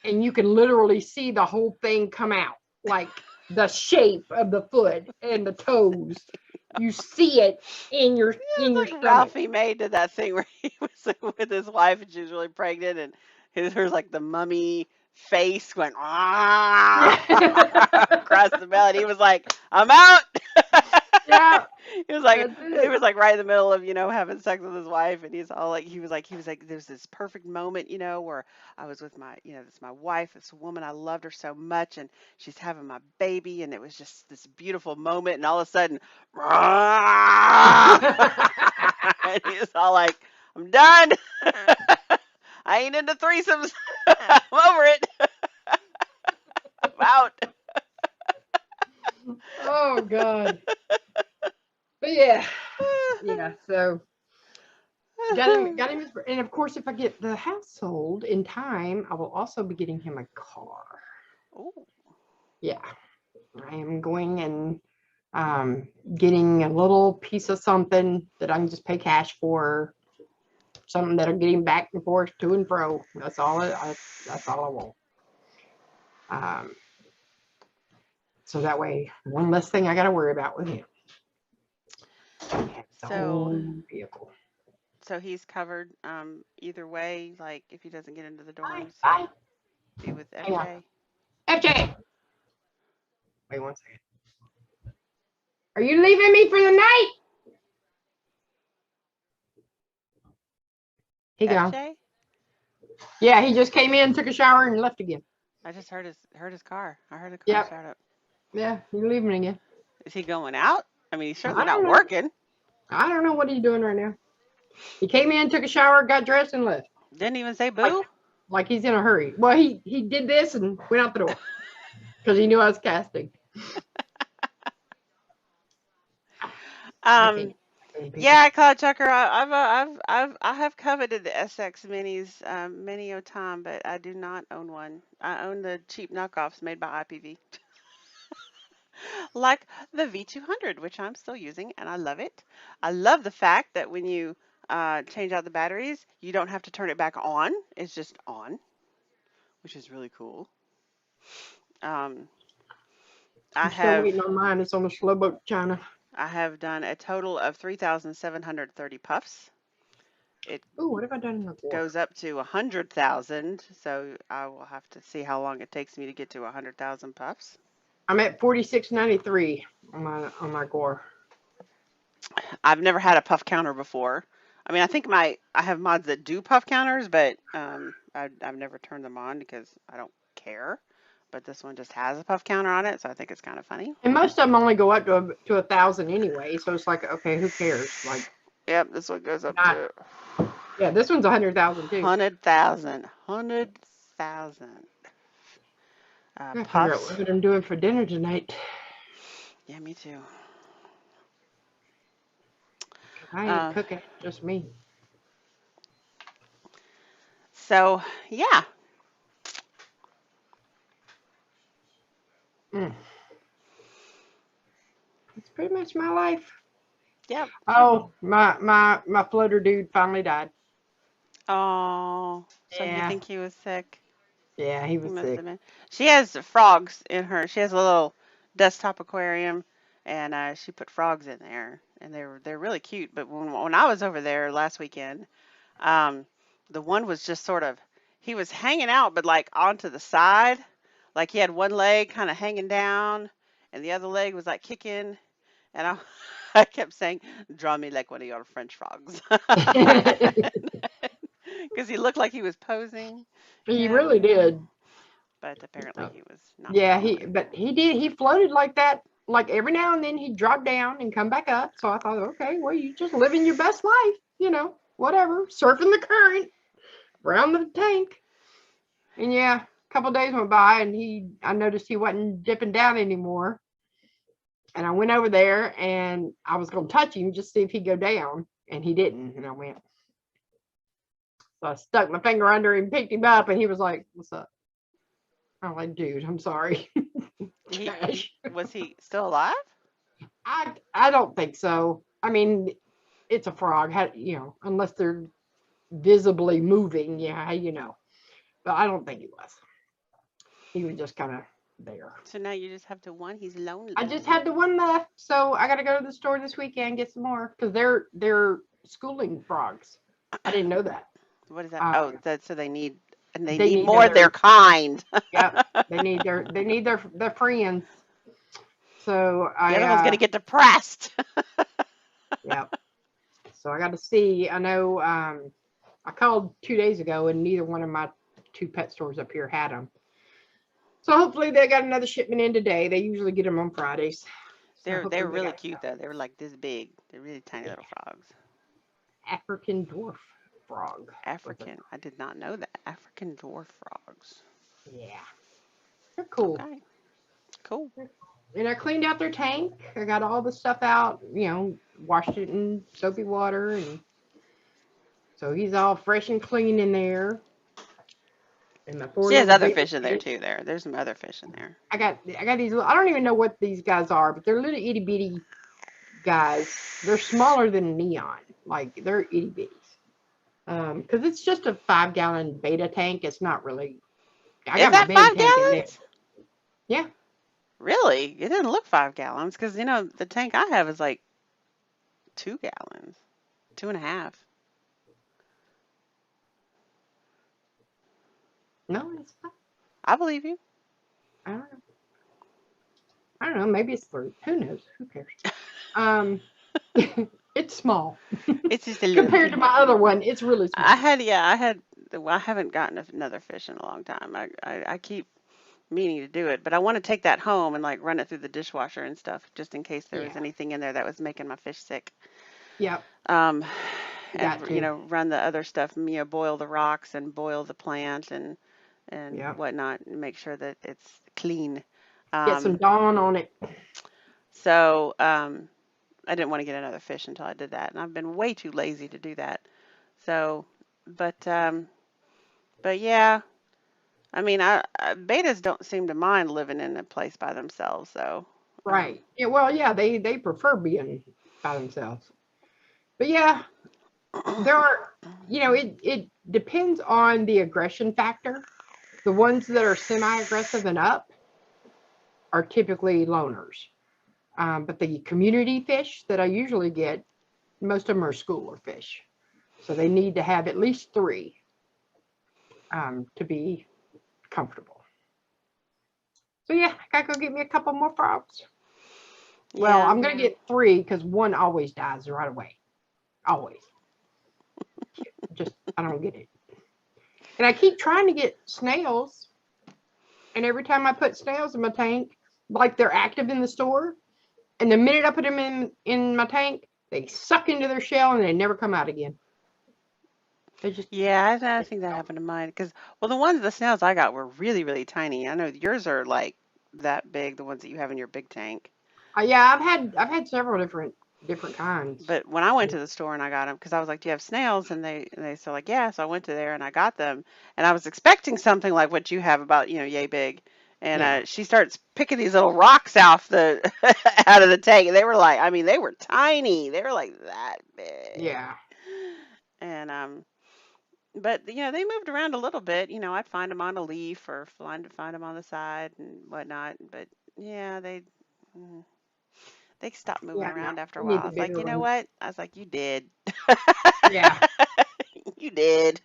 and you can literally see the whole thing come out, like the shape of the foot and the toes. You see it in your It's like stomach. Ralphie May did that thing where he was with his wife and she was really pregnant and there's like the mummy face went Yeah. across the belly. And he was like, "I'm out." Yeah, He was like, that's he it. was like right in the middle of having sex with his wife, and he's all like, he was like, there's this perfect moment, where I was with this is my wife, this woman I loved her so much, and she's having my baby, and it was just this beautiful moment, and all of a sudden, and he's all like, I'm done. I ain't into threesomes. I'm over it. I'm out. Oh God. But yeah. Yeah. So got him and of course if I get the house sold in time, I will also be getting him a car. Ooh. Yeah. I am going and getting a little piece of something that I can just pay cash for, something that'll get him back and forth to and fro. That's all that's all I want. Um, so that way, one less thing I got to worry about with him. He has his So, own vehicle. so he's covered either way. Like if he doesn't get into the Bye, dorms, bye. he'll be with Hang on. FJ. FJ, wait 1 second. Are you leaving me for the night? He gone. FJ? Yeah, he just came in, took a shower, and left again. I just heard his car. I heard the car Yep. start up. Yeah, he's leaving again. Is he going out? I mean, he's certainly I don't not know. working. I don't know what he's doing right now. He came in, took a shower, got dressed, and left. Didn't even say Like, boo. like he's in a hurry. Well, he did this and went out the door because he knew I was casting. I Um, can't pick yeah, Cloud Chucker. I have coveted the SX Minis many a time, but I do not own one. I own the cheap knockoffs made by IPV, like the V200, which I'm still using, and I love it. I love the fact that when you change out the batteries, you don't have to turn it back on. It's just on, which is really cool. Um, I I'm still have waiting on mine. It's on the slow boat, China. I have done a total of 3,730 puffs. It Ooh, what have I done in the water? goes up to 100,000, so I will have to see how long it takes me to get to 100,000 puffs. I'm at 46.93 on my gore. I've never had a puff counter before. I mean, I think I have mods that do puff counters, but I've never turned them on because I don't care. But this one just has a puff counter on it, so I think it's kind of funny. And most of them only go up to 1,000 anyway, so it's like, okay, who cares? Like, Yep, this one goes up not. to Yeah, this one's 100,000 too. 100,000. 100,000. I gotta figure out Puffs. what I'm doing for dinner tonight. Yeah, me too. I ain't cooking, just me. So, yeah. Mm. That's pretty much my life. Yep. Oh, my floater dude finally died. Oh, so you Yeah, think he was sick? yeah, he He was must sick. have been. She has frogs in her. She has a little desktop aquarium, and she put frogs in there, and they're really cute. But when I was over there last weekend, um, the one was just sort of he was hanging out, but like onto the side, like he had one leg kind of hanging down, and the other leg was like kicking, and I I kept saying, "Draw me like one of your French frogs," because he looked like he was posing, He you know. really did. But apparently Uh, he was not Yeah, feeling good. he did. He floated like that. Like every now and then he'd drop down and come back up. So I thought, okay, well, you just living your best life, whatever, surfing the current around the tank. And yeah, a couple days went by and I noticed he wasn't dipping down anymore. And I went over there and I was gonna touch him just see if he'd go down, and he didn't. And I went, so I stuck my finger under him, picked him up, and he was like, "What's up?" I'm like, "Dude, I'm sorry." Trash. Was he still alive? I don't think so. I mean, it's a frog, unless they're visibly moving. Yeah, But I don't think he was. He was just kind of there. So now you just have the one. He's lonely. I just had the one left, so I got to go to the store this weekend and get some more because they're schooling frogs. I didn't know that. What is that? Oh, Um, so they need they need more of their their kind. yep. They need their friends. So The other one's gonna get depressed. yep. So I got to see. I know. I called 2 days ago, and neither one of my 2 pet stores up here had them. So hopefully they got another shipment in today. They usually get them on Fridays. So They hopefully were they really got cute though. They were like this big. They're really tiny yeah, little frogs. African dwarf frog. African. I did not know that. African dwarf frogs. Yeah, they're cool. Okay. Cool. And I cleaned out their tank. I got all the stuff out. Washed it in soapy water, and so he's all fresh and clean in there. And my She has 4-year-old other beta fish in there tank. too. There's some other fish in there. I got these. I don't even know what these guys are, but they're little itty bitty guys. They're smaller than neon. Like they're itty bitties. Because it's just a 5-gallon beta tank. It's not really. I Is got my that beta 5 tank in there. gallons? Yeah. Really? It didn't look 5 gallons because the tank I have is like 2 gallons, 2.5. No, it's not. I believe you. I don't know. I don't know. Maybe it's 3. Who knows? Who cares? Um, it's small It's just a little compared to bitty. my other one. It's really small. I haven't gotten another fish in a long time. I keep meaning to do it, but I want to take that home and like run it through the dishwasher and stuff, just in case there was Yeah. anything in there that was making my fish sick. Yep. Um, You and got to. run the other stuff, boil the rocks and boil the plant and Yep. whatnot, and make sure that it's clean. Get some Um, Dawn on it. so I didn't want to get another fish until I did that, and I've been way too lazy to do that. So, but yeah, I mean, betas don't seem to mind living in a place by themselves, so Right. Yeah. Well, yeah. They prefer being by themselves. But yeah, there are. It depends on the aggression factor. The ones that are semi-aggressive and up are typically loners. But the community fish that I usually get, most of them are schooler fish. So they need to have at least 3 to be comfortable. So yeah, I gotta go get me a couple more frogs. Well, yeah. I'm gonna get 3 because one always dies right away. Always. Just I don't get it. And I keep trying to get snails. And every time I put snails in my tank, like they're active in the store, and the minute I put them in my tank, they suck into their shell and they never come out again. They just Yeah, I think that happened to mine because, well, the snails I got were really, really tiny. I know yours are like that big, the ones that you have in your big tank. yeah, I've had several different kinds. But when I went to the store and I got them, because I was like, "Do you have snails?" And they said like, "Yeah." So I went to there and I got them, and I was expecting something like what you have about yay big. And Yeah, she starts picking these little rocks off the out of the tank, and they were like, I mean, they were tiny. They were like that big. yeah, And but they moved around a little bit. I'd find them on a leaf or find them on the side and whatnot. But yeah, mm, they stopped moving yeah. No, around after a we while. need I the was like, bigger you know ones. what? I was like, you did. Yeah, You did.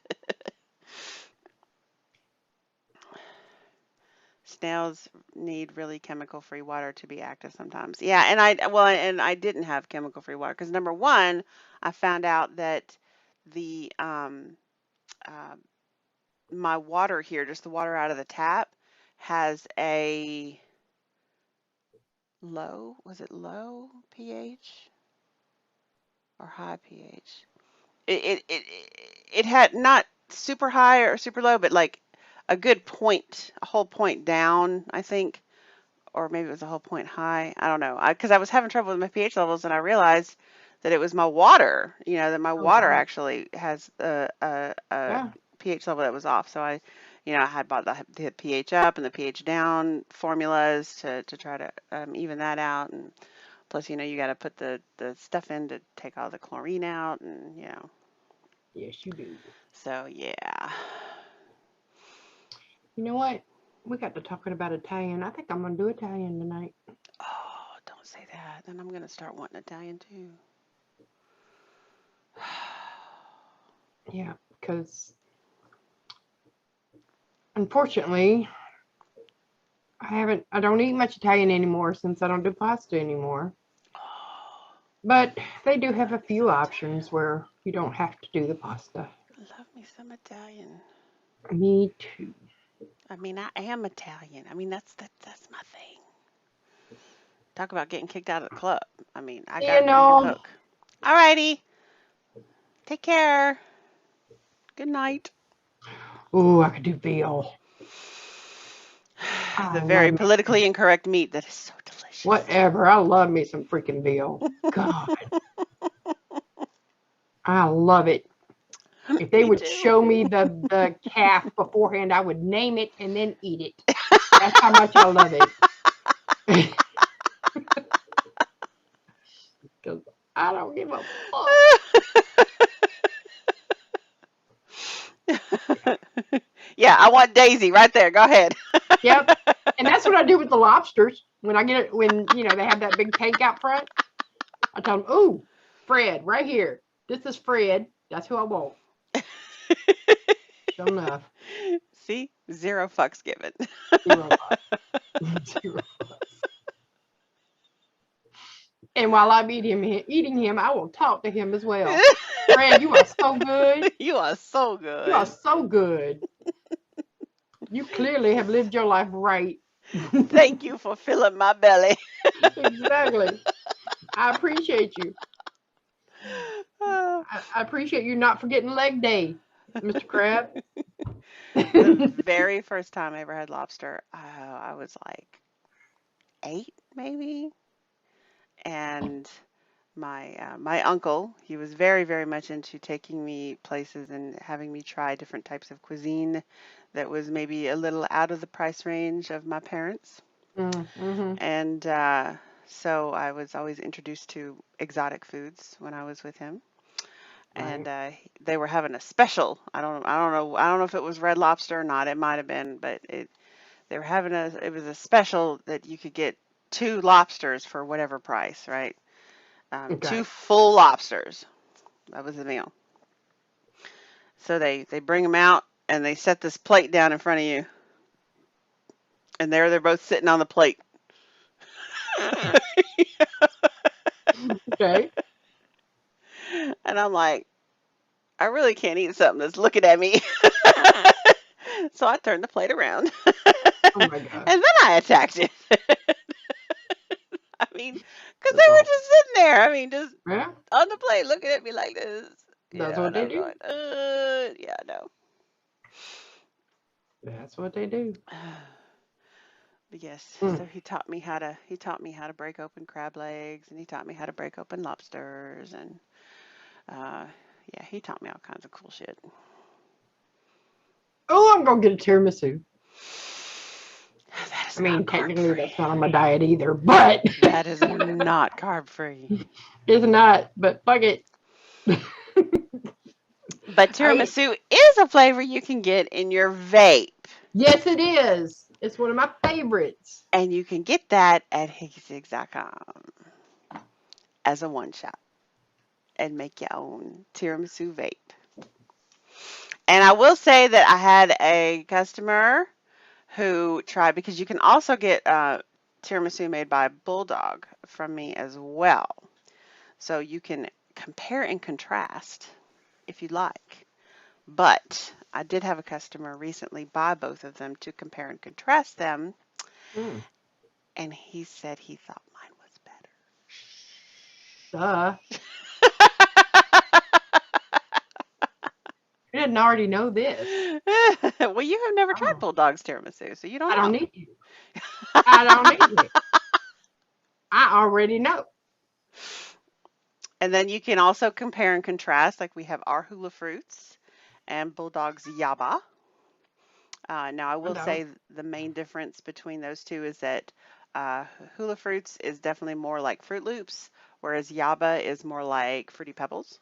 Snails need really chemical-free water to be active sometimes. Yeah, and I didn't have chemical-free water because number one, I found out that the uh, my water here, just the water out of the tap, has a was it low pH or high pH? It had not super high or super low, but like a whole point down, I think, or maybe it was a whole point high. I don't know. Because I was having trouble with my pH levels, and I realized that it was my water. That my oh water wow, actually has a yeah, pH level that was off. So I had bought the pH up and the pH down formulas to try to even that out. And plus, you got to put the stuff in to take all the chlorine out, and yes you do. So yeah. You know what? We got to talking about Italian. I think I'm gonna do Italian tonight. Oh, don't say that. Then I'm gonna start wanting Italian too. Yeah, because unfortunately, I don't eat much Italian anymore since I don't do pasta anymore. Oh, But they do have a love me few some options where you don't have to do the pasta. Italian. Love me some Italian. Me too. I mean, I am Italian. I mean, that's my thing. Talk about getting kicked out of the club. I mean, I You got I can know, cook. Alrighty. Take care. Good night. ooh, I could do veal. I The love very me. politically incorrect meat that is so delicious. Whatever. I love me some freaking veal. God, I love it. If they Me would too. show me the calf beforehand, I would name it and then eat it. That's how much I love it. Because I don't give a fuck. Yeah, I want Daisy right there. Go ahead. Yep. And that's what I do with the lobsters. When I get it, when they have that big tank out front, I tell them, "Ooh, Fred, right here. This is Fred. That's who I want." Sure enough, See? Zero fucks given. 0 bucks. 0 bucks. And while I'm eating him, I will talk to him as well. Fred, you are so good. You are so You are good. so good. You clearly have lived your life right. Thank you for filling my belly. Exactly. I appreciate you. Oh, I appreciate you not forgetting leg day, Mr. Crab. the very first time I ever had lobster, I was like 8 maybe, and my uncle, he was very very much into taking me places and having me try different types of cuisine that was maybe a little out of the price range of my parents. Mm-hmm. And so I was always introduced to exotic foods when I was with him. And Right. they were having a special. I don't know if it was Red Lobster or not. It might have been, but they were having it was a special that you could get 2 lobsters for whatever price, right? Two Okay. full lobsters. That was the meal. So they bring them out and they set this plate down in front of you, and there they're both sitting on the plate. Okay. And I'm like, I really can't eat something that's looking at me. So I turned the plate around Oh my and gosh. then I attacked it. I mean, because That's they were awful. just sitting there. I mean, just Yeah, on the plate looking at me like this. that's what And they I'm do. going, yeah, no. That's what they do. But yes, so Mm. he taught me how to break open crab legs, and he taught me how to break open lobsters, and uh, yeah, he taught me all kinds of cool shit. Oh, I'm gonna get a tiramisu. That I is not mean, carb technically free. that's not on my diet either, but That is not carb free. it's not. But fuck it. But I eat. tiramisu is a flavor you can get in your vape, Yes, it is. It's one of my favorites. and you can get that at hickeysix.com as a one shot and make your own tiramisu vape. And I will say that I had a customer who tried, because you can also get tiramisu made by Bulldog from me as well. So you can compare and contrast if you'd like. But I did have a customer recently buy both of them to compare and contrast them, Mm. and he said he thought mine Duh. was You didn't already know this. better. Well, you have never tried Oh, Bulldog's tiramisu, so you don't I don't know. need to. I don't need to. I already know. And then you can also compare and contrast, like we have our hula fruits and Bulldog's Yaba. Now, I I will know. say the main difference between those two is that uh, Hula Fruits is definitely more like Fruit Loops, whereas Yaba is more like Fruity Pebbles.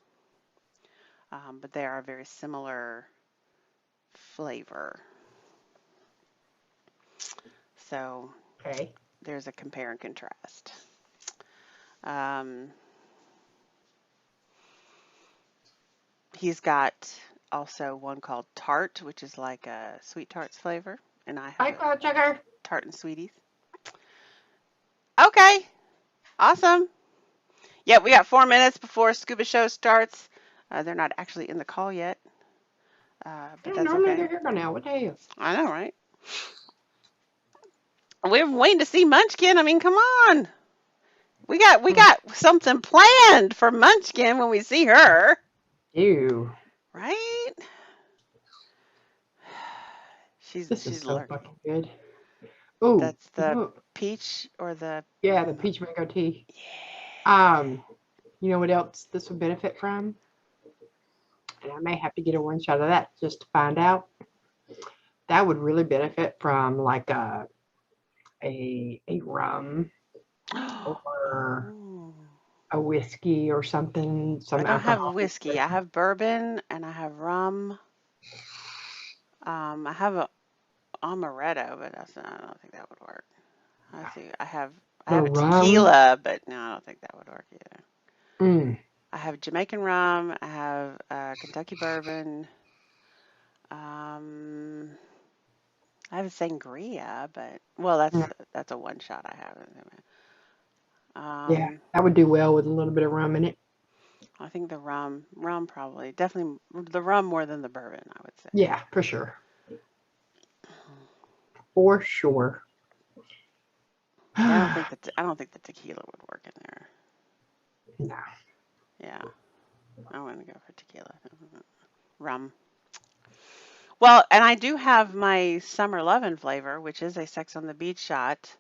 But they are a very similar flavor. So Okay. there's a compare and contrast. Um, he's got also one called Tart, which is like a sweet tarts flavor, and I have Bye, a Cloud Sugar. Tart and Sweeties. Okay, awesome. Yeah, we got 4 minutes before Scuba Show starts. They're not actually in the call yet, but that's Normally okay. they're here by now. What the hell? I know, right? We're waiting to see Munchkin. I mean, come on. We got something planned for Munchkin when we see her, Ew. right? This is She's so lurking. fucking good. Oh, That's the peach or the yeah, the peach mango tea. yeah. You know what else this would benefit from? And I may have to get a one shot of that just to find out. That would really benefit from like a rum or Oh. a whiskey or something. I Some don't have alcohol. whiskey. I have bourbon and I have rum. I have a amaretto, but I don't think that would work. I have a rum? tequila, but no, I don't think that would work either. Mm. I have Jamaican rum. I have Kentucky bourbon. I have sangria, but well, that's a one shot I have. Yeah, that would do well with a little bit of rum in it. I think the rum probably, definitely the rum more than the bourbon, I would say. Yeah, for sure. For sure. Yeah, I don't think the tequila would work in there. No. Yeah, I want to go for tequila. Rum. Well, and I do have my Summer Lovin' flavor, which is a Sex on the Beach shot,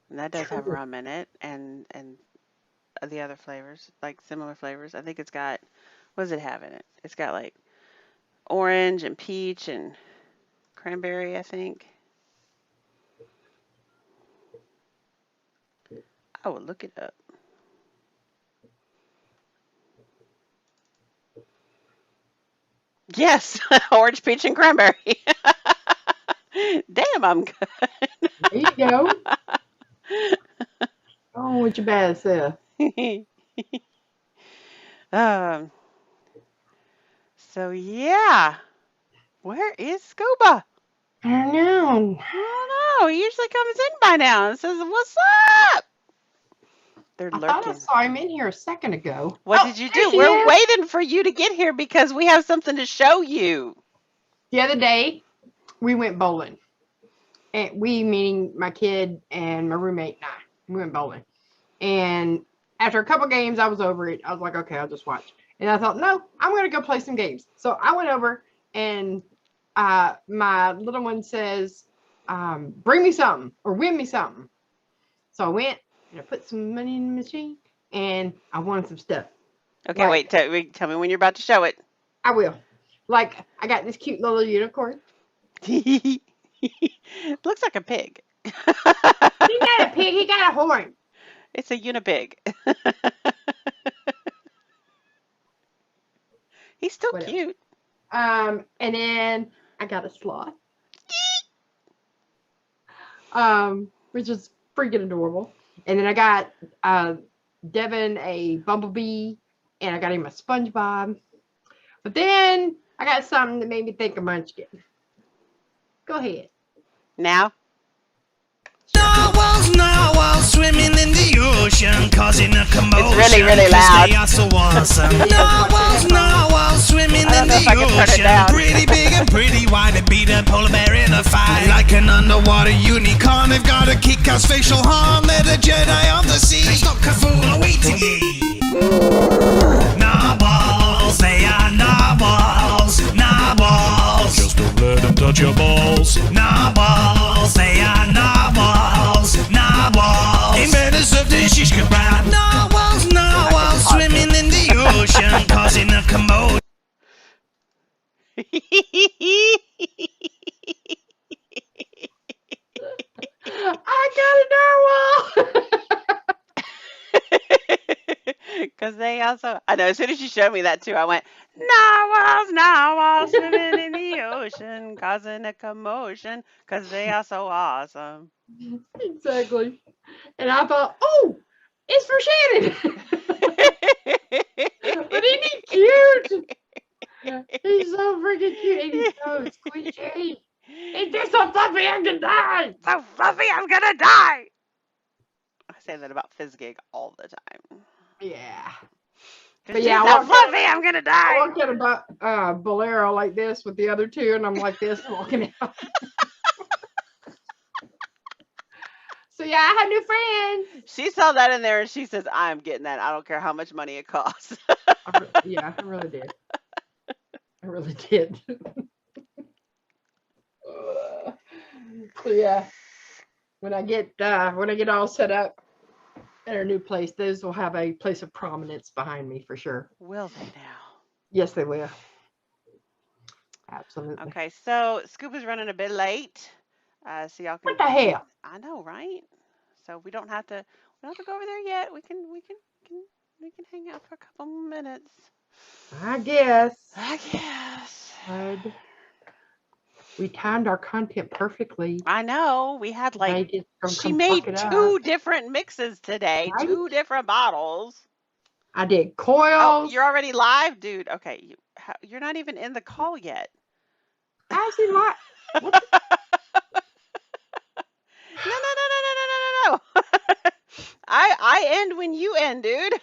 and that does have rum in it, and the other flavors, like similar flavors. I think it's got, what does it have in it? It's got like orange and peach and cranberry, I think. I will look it up. Yes, orange, peach, and cranberry. Damn, I'm good. There you go. Oh, what you bad self. So yeah, where is Scuba? I don't know. I don't know. He usually comes in by now and says, "What's up?" They're I thought I lurking. saw him in here a second ago. What did you do? We're waiting for you to get here because we have something to show you. The other day, we went bowling. And we, meaning my kid and my roommate and I, we went bowling. And after a couple games, I was over it. I was like, okay, I'll just watch. And I thought, no, I'm going to go play some games. So I went over and my little one says, bring me something or win me something. So I went and I put some money in the machine and I won some stuff. Okay, wait. Tell me when you're about to show it. I will. Like, I got this cute little unicorn. Looks like a pig. He got a pig. He got a horn. It's a unipig. He's still cute. And then I got a sloth. Which is freaking adorable. And then I got Devin a bumblebee, and I got him a SpongeBob. But then I got something that made me think of Munchkin. Go ahead. Now? Narwhals swimming in the ocean, causing a commotion. It's really, really loud. They are so awesome. Narwhals swimming in the ocean, pretty big and pretty wide. They beat a polar bear in a fight. Like an underwater unicorn, they've got a kick-ass facial harm. They're the Jedi of the sea. They stop Cthulhu awaiting ye. Narwhals, they are narwhals. Narwhals, just don't let them touch your balls. Narwhals, they are narwhals. Narwhals, they better serve the shish kebab. Narwhals swimming in the ocean, causing a commotion. I got a narwhal. Because they also, I know, as soon as you showed me that too, I went, narwhals swimming in the ocean, causing a commotion, because they are so awesome. Exactly. And I thought, oh, it's for Shannon. But isn't he cute? He's so freaking cute. And he's so squishy. He's just so fluffy, I'm gonna die. So fluffy, I'm gonna die. I say that about Fizzgig all the time. Yeah. Cause But she's yeah, so fluffy, I'm gonna I die. walked out of Bolero like this with the other two, and I'm like this walking out. So yeah, I had new friends. She saw that in there and she says, I'm getting that. I don't care how much money it costs. Yeah, I really did. I really did. So yeah, when I get all set up at our new place, those will have a place of prominence behind me for sure. Will they now? Yes, they will. Absolutely. Okay, so Scoop is running a bit late. So y'all can. What the hell? I know, right? So we don't have to go over there yet. We can hang out for a couple more minutes. I guess. Good. We timed our content perfectly. I know. We had like she made two different mixes today, Right? 2 different bottles. I did coils. Oh, you're already live, dude. Okay, you're not even in the call yet. How's he live? No. I end when you end, dude.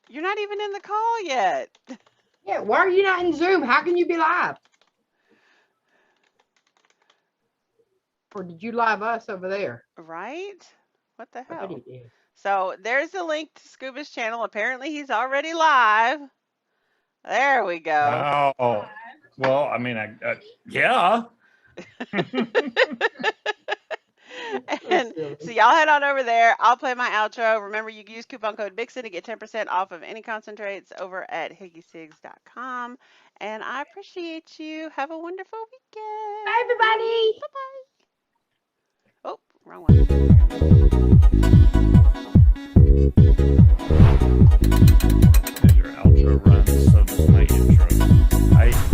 You're not even in the call yet. Yeah, why are you not in Zoom? How can you be live? Or did you live us over there? Right? What the I bet hell? he did. So there's the link to Scuba's channel. Apparently he's already live. There we go. Oh, well, I mean, yeah. And so y'all head on over there. I'll play my outro. Remember, you can use coupon code Mixin to get 10% off of any concentrates over at higgysigs.com. And I appreciate you. Have a wonderful weekend. Bye, everybody. Bye-bye. Oh, wrong one. As your outro runs, so does my intro.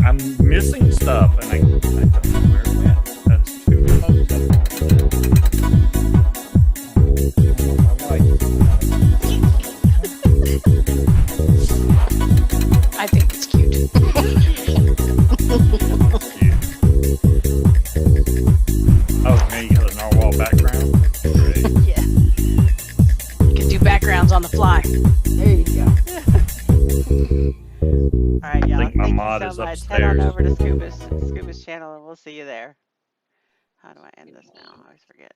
I'm missing stuff, and I don't know where it went. That's too close up I think it's cute. Oh, now you got a narwhal background? Great. Yeah. You can do backgrounds on the fly. There you go. All right, y'all. I think my Thank mod you is so much. Head on upstairs. over to Scuba's channel, and we'll see you there. How do I end this now? I always forget.